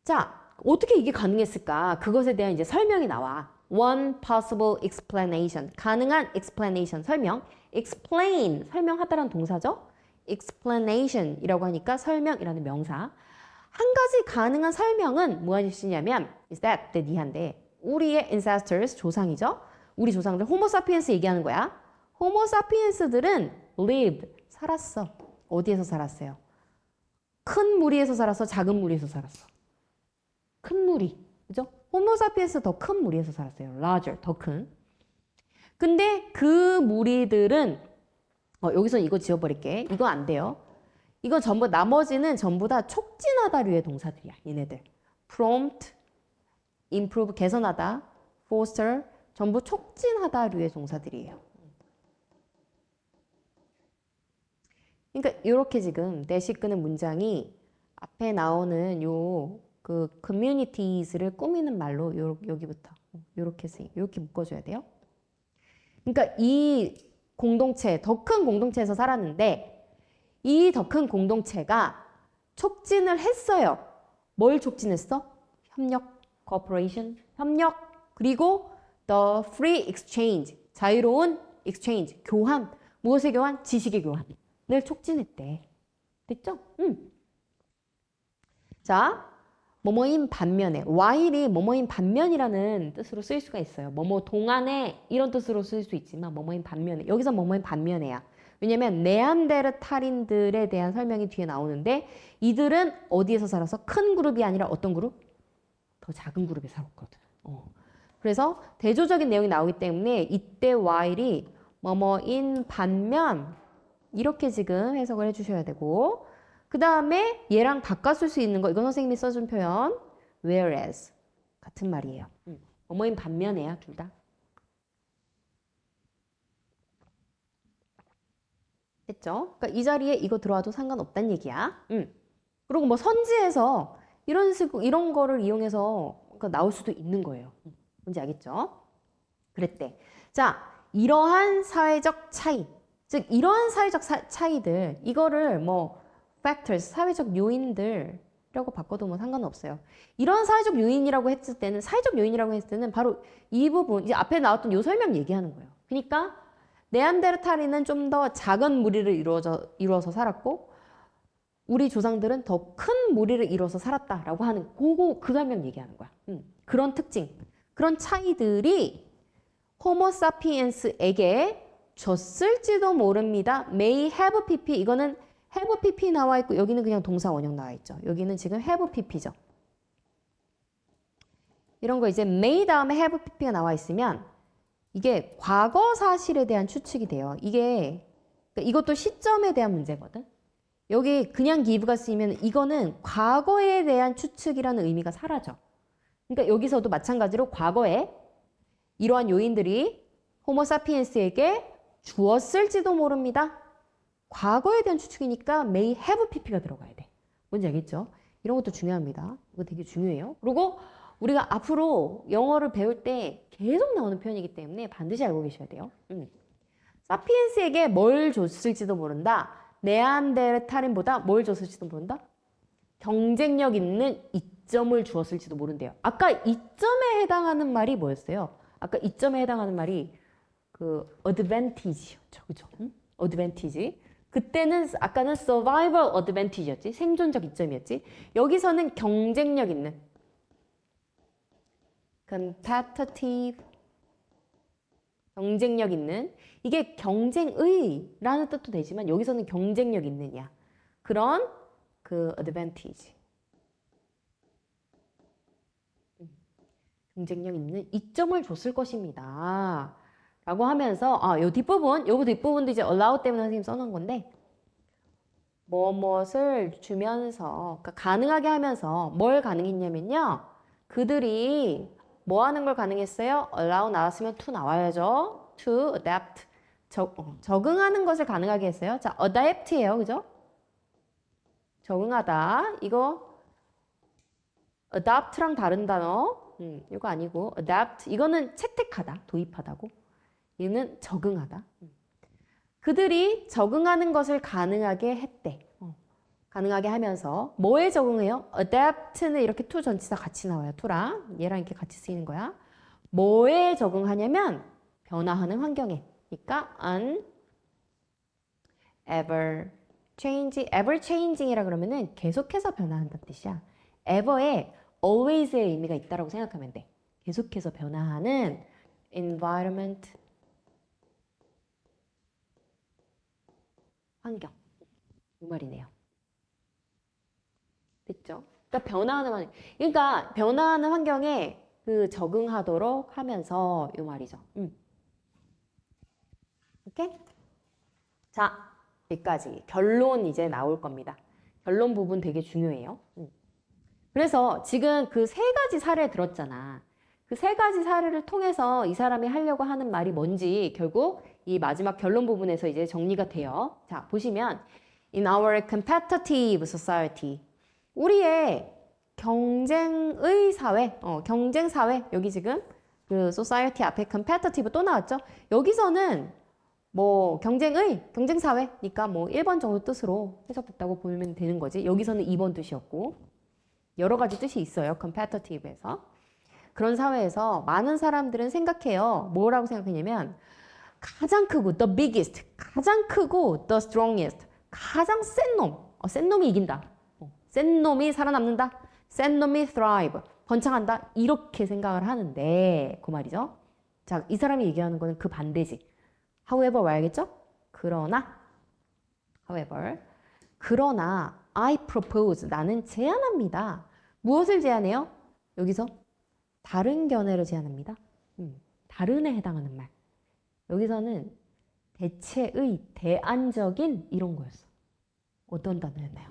자, 어떻게 이게 가능했을까? 그것에 대한 이제 설명이 나와. One possible explanation. 가능한 explanation. 설명. explain. 설명하다라는 동사죠. explanation이라고 하니까 설명이라는 명사. 한 가지 가능한 설명은 무엇이냐면 is that, 니한데 우리의 ancestors, 조상이죠. 우리 조상들, 호모사피엔스 얘기하는 거야. 호모사피엔스들은 lived, 살았어. 어디에서 살았어요? 큰 무리에서 살았어? 작은 무리에서 살았어? 큰 무리, 그죠? 호모사피엔스 더 큰 무리에서 살았어요. larger, 더 큰. 근데 그 무리들은 여기서 이거 지워버릴게. 이거 안 돼요. 이거 전부 나머지는 전부 다 촉진하다류의 동사들이야. 얘네들. prompt, improve, 개선하다, foster, 전부 촉진하다류의 동사들이에요. 그러니까 이렇게 지금 대시 끄는 문장이 앞에 나오는 communities를 꾸미는 말로 여기부터 이렇게 묶어줘야 돼요. 그러니까 이 공동체, 더 큰 공동체에서 살았는데 이 더 큰 공동체가 촉진을 했어요. 뭘 촉진했어? 협력, cooperation, 협력, 그리고 the free exchange, 자유로운 exchange, 교환, 무엇의 교환? 지식의 교환을 촉진했대. 됐죠? 자, 뭐뭐인 반면에, while이 뭐뭐인 반면이라는 뜻으로 쓰일 수가 있어요. 뭐뭐 동안에 이런 뜻으로 쓸 수 있지만 뭐뭐인 반면에, 여기서 뭐뭐인 반면에야. 왜냐면 네안데르탈인들에 대한 설명이 뒤에 나오는데 이들은 어디에서 살아서 큰 그룹이 아니라 어떤 그룹? 더 작은 그룹에 살았거든. 그래서 대조적인 내용이 나오기 때문에 이때 while이 뭐뭐인 반면 이렇게 지금 해석을 해주셔야 되고 그 다음에 얘랑 바꿔 쓸 수 있는 거 이건 선생님이 써준 표현 whereas 같은 말이에요. 뭐뭐인 반면에야 둘 다. 됐죠? 그러니까 이 자리에 이거 들어와도 상관없다는 얘기야. 그리고 뭐 선지에서 이런 거를 이용해서 나올 수도 있는 거예요. 뭔지 알겠죠? 그랬대. 자, 이러한 사회적 차이, 즉 이러한 사회적 차이들, 이거를 뭐 factors, 사회적 요인들이라고 바꿔도 뭐 상관없어요. 이러한 사회적 요인이라고 했을 때는 바로 이 부분, 이제 앞에 나왔던 요 설명 얘기하는 거예요. 그러니까 네안데르탈인은 좀 더 작은 무리를 이루어서 살았고 우리 조상들은 더 큰 무리를 이루어서 살았다라고 하는 그 설명 얘기하는 거야. 그런 특징, 그런 차이들이 호모사피엔스에게 줬을지도 모릅니다. may have pp, 이거는 have pp 나와 있고 여기는 그냥 동사 원형 나와 있죠. 여기는 지금 have pp죠. 이런 거 이제 may 다음에 have pp가 나와 있으면 이게 과거 사실에 대한 추측이 돼요. 이것도 시점에 대한 문제거든. 여기 그냥 give가 쓰이면 이거는 과거에 대한 추측이라는 의미가 사라져. 그러니까 여기서도 마찬가지로 과거에 이러한 요인들이 호모사피엔스에게 주었을지도 모릅니다. 과거에 대한 추측이니까 may have pp가 들어가야 돼. 뭔지 알겠죠? 이런 것도 중요합니다. 이거 되게 중요해요. 그리고 우리가 앞으로 영어를 배울 때 계속 나오는 표현이기 때문에 반드시 알고 계셔야 돼요. 사피엔스에게 뭘 줬을지도 모른다. 네안데르탈인보다 뭘 줬을지도 모른다. 경쟁력 있는 이점을 주었을지도 모른대요. 아까 이점에 해당하는 말이 뭐였어요? 아까 이점에 해당하는 말이 그 advantage였죠. 그죠? advantage. 그때는 아까는 survival advantage였지. 생존적 이점이었지. 여기서는 경쟁력 있는 competitive 경쟁력 있는 이게 경쟁의라는 뜻도 되지만 여기서는 경쟁력 있느냐 그런 그 advantage 경쟁력 있는 이점을 줬을 것입니다. 라고 하면서 요 뒷부분도 이제 allow 때문에 선생님 써놓은 건데 무엇을 주면서 그러니까 가능하게 하면서 뭘 가능했냐면요. 그들이 뭐 하는 걸 가능했어요? allow 나왔으면 to 나와야죠. to adapt 적응하는 것을 가능하게 했어요. 자, adapt예요. 그죠? 적응하다. 이거 adapt랑 다른 단어. 이거 아니고 adapt 이거는 채택하다, 도입하다고. 얘는 적응하다. 그들이 적응하는 것을 가능하게 했대. 가능하게 하면서 뭐에 적응해요? adapt는 이렇게 to 전치사 같이 나와요. to랑 얘랑 이렇게 같이 쓰이는 거야. 뭐에 적응하냐면 변화하는 환경에. 그러니까 ever changing이라 그러면은 계속해서 변화한다는 뜻이야. ever에 always의 의미가 있다라고 생각하면 돼. 계속해서 변화하는 environment 환경 이 말이네요. 됐죠? 그러니까 변화하는 환경에 그 적응하도록 하면서 이 말이죠. 오케이? 자, 여기까지 결론 이제 나올 겁니다. 결론 부분 되게 중요해요. 그래서 지금 그 세 가지 사례 들었잖아. 그 세 가지 사례를 통해서 이 사람이 하려고 하는 말이 뭔지 결국 이 마지막 결론 부분에서 이제 정리가 돼요. 자, 보시면 In our competitive society 우리의 경쟁의 사회, 경쟁 사회 여기 지금 그 society 앞에 competitive 또 나왔죠? 여기서는 뭐 경쟁 사회니까 뭐 1번 정도 뜻으로 해석됐다고 보면 되는 거지. 여기서는 2번 뜻이었고 여러 가지 뜻이 있어요. competitive에서. 그런 사회에서 많은 사람들은 생각해요. 뭐라고 생각하냐면 가장 크고 the biggest, 가장 크고 the strongest, 가장 센 놈, 센 놈이 이긴다. 센 놈이 살아남는다. 센 놈이 thrive, 번창한다. 이렇게 생각을 하는데 그 말이죠. 자, 이 사람이 얘기하는 거는 그 반대지. however 와야겠죠? 그러나 I propose, 나는 제안합니다. 무엇을 제안해요? 여기서 다른 견해를 제안합니다. 다른에 해당하는 말. 여기서는 대체의, 대안적인 이런 거였어. 어떤 단어였나요?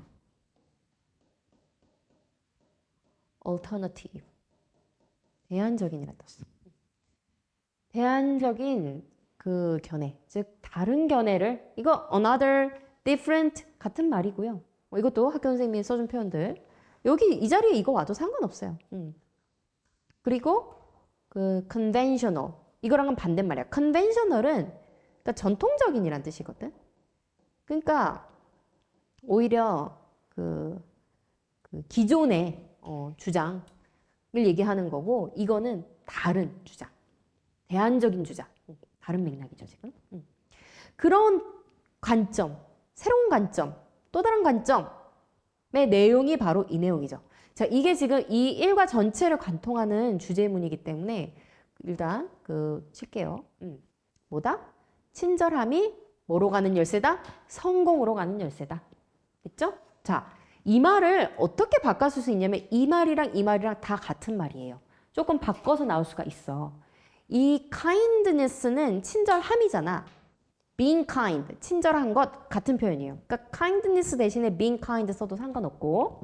alternative. 대안적인이라 떴어. 대안적인 그 견해, 즉 다른 견해를 이거 another, different 같은 말이고요. 이것도 학교 선생님이 써준 표현들. 여기 이 자리에 이거 와도 상관없어요. 그리고 그 conventional 이거랑은 반대말이야. conventional은 그러니까 전통적인이란 뜻이거든. 그러니까 오히려 그 기존의 주장을 얘기하는 거고 이거는 다른 주장, 대안적인 주장, 다른 맥락이죠 지금. 그런 관점, 새로운 관점, 또 다른 관점의 내용이 바로 이 내용이죠. 자, 이게 지금 이 일과 전체를 관통하는 주제문이기 때문에 일단 칠게요. 뭐다? 친절함이 뭐로 가는 열쇠다? 성공으로 가는 열쇠다. 됐죠? 자, 이 말을 어떻게 바꿔 쓸 수 있냐면 이 말이랑 다 같은 말이에요. 조금 바꿔서 나올 수가 있어. 이 kindness는 친절함이잖아. being kind, 친절한 것 같은 표현이에요. 그러니까 kindness 대신에 being kind 써도 상관없고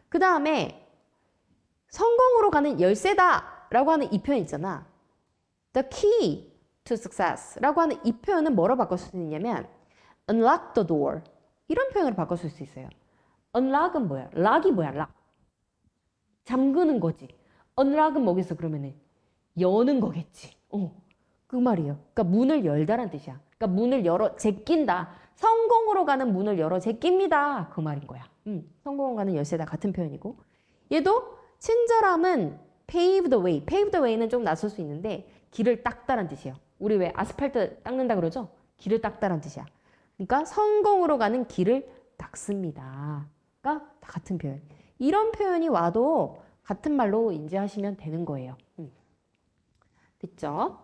그 다음에 성공으로 가는 열쇠다 라고 하는 이 표현 있잖아. The key to success라고 하는 이 표현은 뭐로 바꿀 수 있냐면 unlock the door 이런 표현으로 바꿀 수 있어요. unlock은 뭐야? lock이 뭐야? lock. 잠그는 거지. unlock은 뭐겠어? 그러면은 여는 거겠지. 그 말이에요. 그러니까 문을 열다란 뜻이야. 그러니까 문을 열어 제낀다. 성공으로 가는 문을 열어 제낍니다. 그 말인 거야. 성공으로 가는 열쇠다 같은 표현이고. 얘도 친절함은 pave the way. pave the way는 좀 낯설 수 있는데 길을 닦다란 뜻이에요. 우리 왜 아스팔트 닦는다 그러죠? 길을 닦다란 뜻이야. 그러니까 성공으로 가는 길을 닦습니다. 그러니까 다 같은 표현. 이런 표현이 와도 같은 말로 인지하시면 되는 거예요. 됐죠?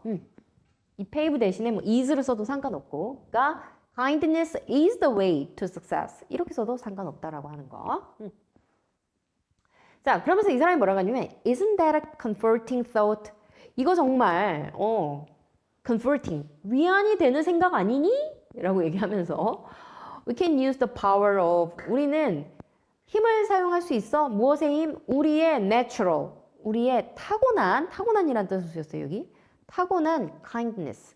이 pave 대신에 뭐 is를 써도 상관없고, 그러니까 kindness is the way to success 이렇게 써도 상관없다라고 하는 거. 자, 그러면서 이 사람이 뭐라고 하냐면 isn't that a comforting thought? 이거 정말 comforting 위안이 되는 생각 아니니? 라고 얘기하면서 we can use the power of 우리는 힘을 사용할 수 있어. 무엇의 힘? 우리의 natural 우리의 타고난이라는 뜻을 쓰였어요. 여기 타고난 kindness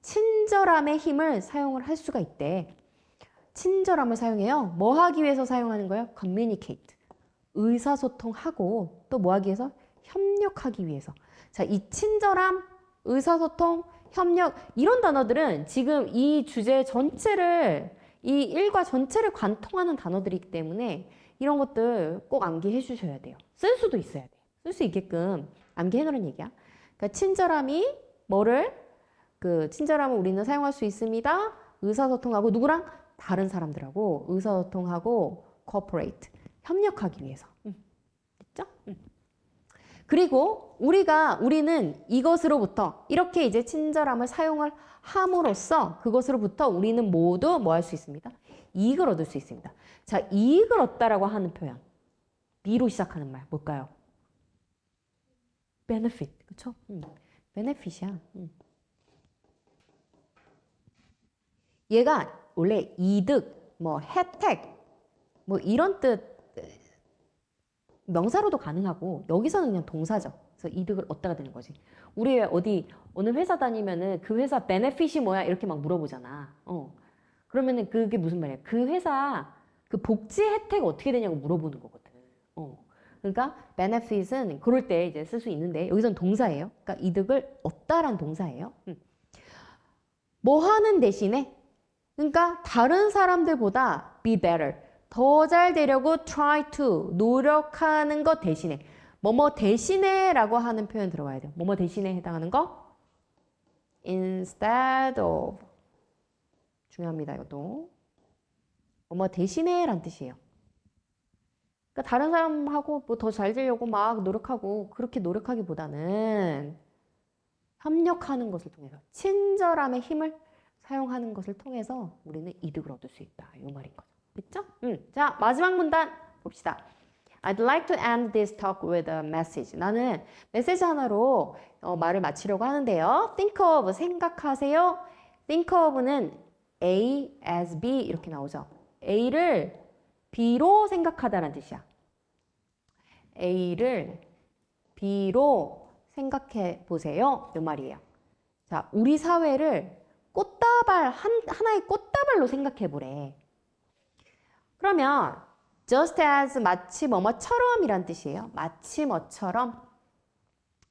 친절함의 힘을 사용을 할 수가 있대. 친절함을 사용해요. 뭐 하기 위해서 사용하는 거예요? communicate 의사소통하고 또 뭐 하기 위해서? 협력하기 위해서. 자, 이 친절함, 의사소통, 협력 이런 단어들은 지금 이 주제 전체를 이 일과 전체를 관통하는 단어들이기 때문에 이런 것들 꼭 암기해 주셔야 돼요. 쓸 수도 있어야 돼요. 쓸 수 있게끔 암기해 놓으는 얘기야. 그러니까 친절함이 뭐를? 그 친절함을 우리는 사용할 수 있습니다. 의사소통하고 누구랑? 다른 사람들하고 의사소통하고 cooperate 협력하기 위해서. 됐죠? 그리고 우리는 이것으로부터 이렇게 이제 친절함을 사용을 함으로써 그것으로부터 우리는 모두 뭐 할 수 있습니다? 이익을 얻을 수 있습니다. 자, 이익을 얻다라고 하는 표현. B로 시작하는 말 뭘까요? benefit. 그쵸? benefit이야. 얘가 원래 이득, 뭐 혜택, 뭐 이런 뜻 명사로도 가능하고 여기서는 그냥 동사죠. 그래서 이득을 얻다가 되는 거지. 우리 어디 어느 회사 다니면은 그 회사 베네핏이 뭐야 이렇게 막 물어보잖아. 그러면은 그게 무슨 말이야? 그 회사 그 복지 혜택 어떻게 되냐고 물어보는 거거든. 그러니까 benefit은 그럴 때 이제 쓸 수 있는데 여기서는 동사예요. 그러니까 이득을 얻다란 동사예요. 뭐 하는 대신에 그러니까 다른 사람들보다 be better 더 잘 되려고 try to 노력하는 것 대신에 뭐뭐 대신에 라고 하는 표현 들어가야 돼요. 뭐뭐 대신에 해당하는 거 instead of 중요합니다. 이것도 뭐뭐 대신에 란 뜻이에요. 그러니까 다른 사람하고 뭐 더 잘 되려고 막 노력하고 그렇게 노력하기보다는 협력하는 것을 통해서 친절함의 힘을 사용하는 것을 통해서 우리는 이득을 얻을 수 있다. 이 말인 거죠. 됐죠? 자, 마지막 문단 봅시다. I'd like to end this talk with a message. 나는 메시지 하나로 말을 마치려고 하는데요. Think of, 생각하세요. Think of는 A as B 이렇게 나오죠. A를 B로 생각하다라는 뜻이야. A를 B로 생각해 보세요. 이 말이에요. 자, 우리 사회를 꽃다발, 하나의 꽃다발로 생각해 보래. 그러면 just as 마치 뭐뭐처럼 이란 뜻이에요. 마치 뭐처럼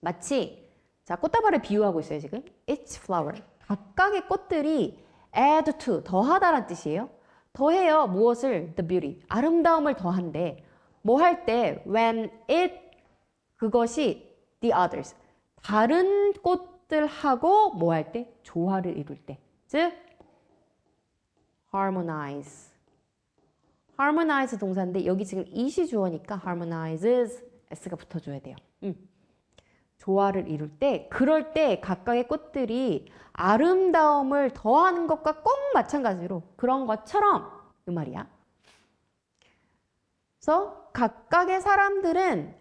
마치 자 꽃다발을 비유하고 있어요 지금. Each flower 각각의 꽃들이 add to 더하다란 뜻이에요. 더해요 무엇을? The beauty 아름다움을 더한대. 뭐 할 때? When it 그것이 the others 다른 꽃들하고 뭐 할 때? 조화를 이룰 때. 즉 harmonize harmonize 동사인데 여기 지금 it이 주어니까 harmonizes s가 붙어줘야 돼요. 조화를 이룰 때 그럴 때 각각의 꽃들이 아름다움을 더하는 것과 꼭 마찬가지로 그런 것처럼 이 말이야. 그래서 각각의 사람들은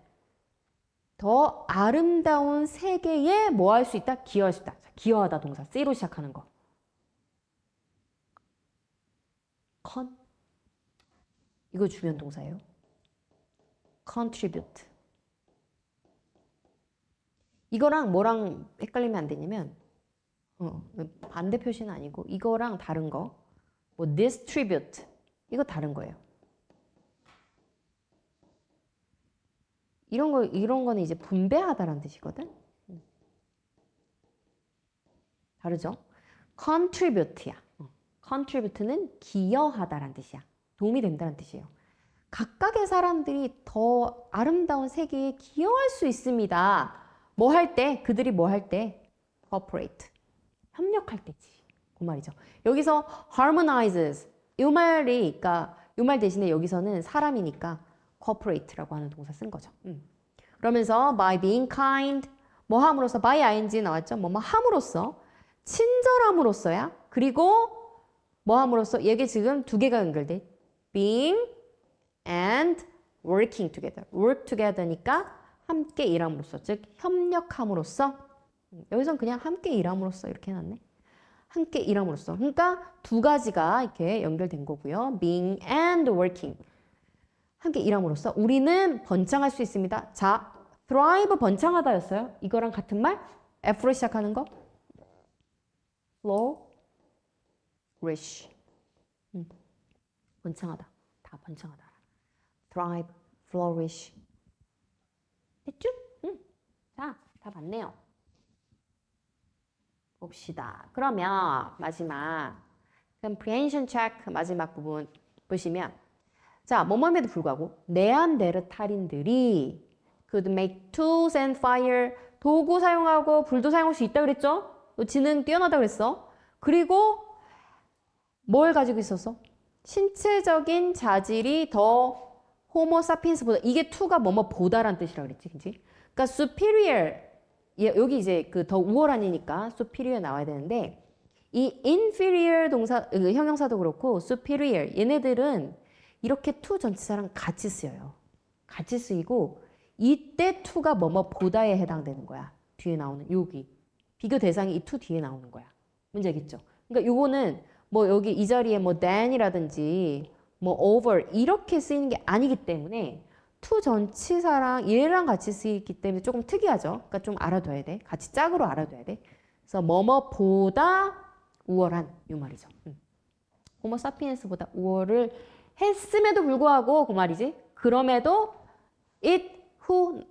더 아름다운 세계에 뭐 할 수 있다? 기여할 수 있다. 기여하다 동사 C로 시작하는 거. 이거 주변 동사예요. contribute. 이거랑 뭐랑 헷갈리면 안 되냐면 반대 표시는 아니고 이거랑 다른 거 뭐 distribute 이거 다른 거예요. 이런 거는 이제 분배하다라는 뜻이거든. 다르죠? contribute야. contribute는 기여하다라는 뜻이야. 도움이 된다는 뜻이에요. 각각의 사람들이 더 아름다운 세계에 기여할 수 있습니다. 뭐 할 때? 그들이 뭐 할 때? cooperate. 협력할 때지. 그 말이죠. 여기서 harmonizes. 이 말이, 그러니까 이 말 대신에 여기서는 사람이니까 cooperate라고 하는 동사 쓴 거죠. 그러면서 by being kind, 뭐 함으로써, by ing 나왔죠? 뭐 함으로써, 친절함으로써야. 그리고 뭐 함으로써, 이게 지금 두 개가 연결돼. being and working together. work together니까 함께 일함으로써, 즉 협력함으로써. 여기선 그냥 함께 일함으로써 이렇게 해놨네. 함께 일함으로써. 그러니까 두 가지가 이렇게 연결된 거고요. being and working. 함께 일함으로써 우리는 번창할 수 있습니다. 자, thrive 번창하다였어요. 이거랑 같은 말? F로 시작하는 거? flourish. 번창하다. 다 번창하다. thrive, flourish. 됐죠? 자, 다 봤네요. 봅시다. 그러면 마지막 comprehension check 마지막 부분 보시면 자, 뭐뭐임에도 불구하고 네안데르탈인들이 could make tools and fire 도구 사용하고 불도 사용할 수 있다 그랬죠? 지능 뛰어나다 그랬어. 그리고 뭘 가지고 있었어? 신체적인 자질이 더 호모사피엔스보다 이게 to가 뭐뭐 보다란 뜻이라 그랬지, 그치? 그러니까 superior 여기 이제 그 더 우월한이니까 superior 나와야 되는데 이 inferior 동사 형용사도 그렇고 superior 얘네들은 이렇게 to 전치사랑 같이 쓰여요. 같이 쓰이고 이때 to가 뭐뭐 보다에 해당되는 거야. 뒤에 나오는 여기 비교 대상이 이 to 뒤에 나오는 거야. 뭔지 알겠죠? 그러니까 요거는 뭐 여기 이 자리에 뭐 than이라든지 뭐 over 이렇게 쓰이는 게 아니기 때문에 to 전치사랑 얘랑 같이 쓰이기 때문에 조금 특이하죠. 그러니까 좀 알아둬야 돼. 같이 짝으로 알아둬야 돼. 그래서 뭐뭐보다 우월한 이 말이죠. 호모 사피엔스보다 우월을 했음에도 불구하고 그 말이지. 그럼에도 it who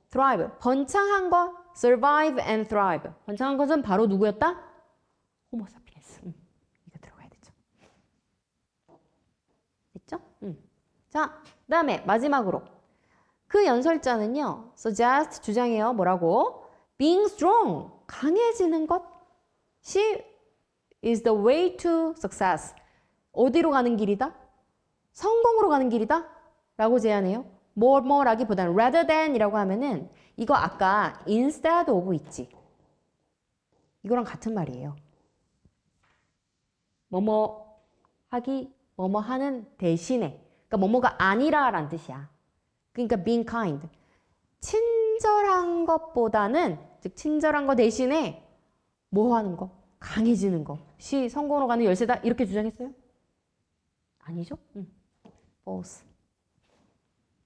thrive 번창한 거 survive and thrive 번창한 것은 바로 누구였다? 호모 사피엔스. 이거 들어가야 되죠. 됐죠? 자, 그 다음에 마지막으로 그 연설자는요. suggest 주장해요. 뭐라고? being strong 강해지는 것이 is the way to success. 어디로 가는 길이다? 성공으로 가는 길이다? 라고 제안해요. 뭐라기보다는 rather than 이라고 하면은 이거 아까 instead of 있지. 이거랑 같은 말이에요. 뭐뭐 하기, 뭐뭐 하는 대신에 그러니까 뭐뭐가 아니라 라는 뜻이야. 그러니까 being kind. 친절한 것보다는 즉 친절한 거 대신에 뭐 하는 거? 강해지는 것이 성공으로 가는 열쇠다. 이렇게 주장했어요? 아니죠? false.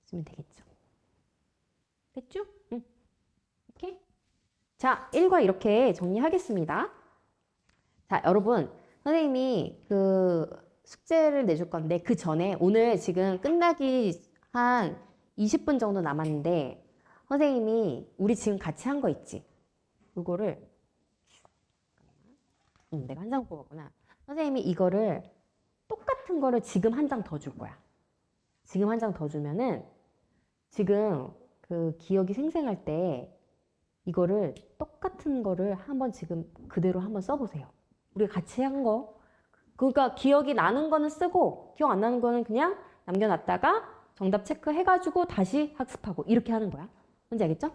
쓰면 되겠죠. 됐죠? 오케이? 자, 1과 이렇게 정리하겠습니다. 자, 여러분. 선생님이 그 숙제를 내줄 건데 그 전에 오늘 지금 끝나기 한 20분 정도 남았는데 선생님이 우리 지금 같이 한 거 있지? 이거를 내가 한 장 뽑았구나. 선생님이 이거를 똑같은 거를 지금 한 장 더 줄 거야. 지금 한 장 더 주면은 지금 그 기억이 생생할 때 이거를 똑같은 거를 한번 지금 그대로 한번 써보세요. 우리가 같이 한 거. 그러니까 기억이 나는 거는 쓰고 기억 안 나는 거는 그냥 남겨놨다가 정답 체크해가지고 다시 학습하고 이렇게 하는 거야. 뭔지 알겠죠?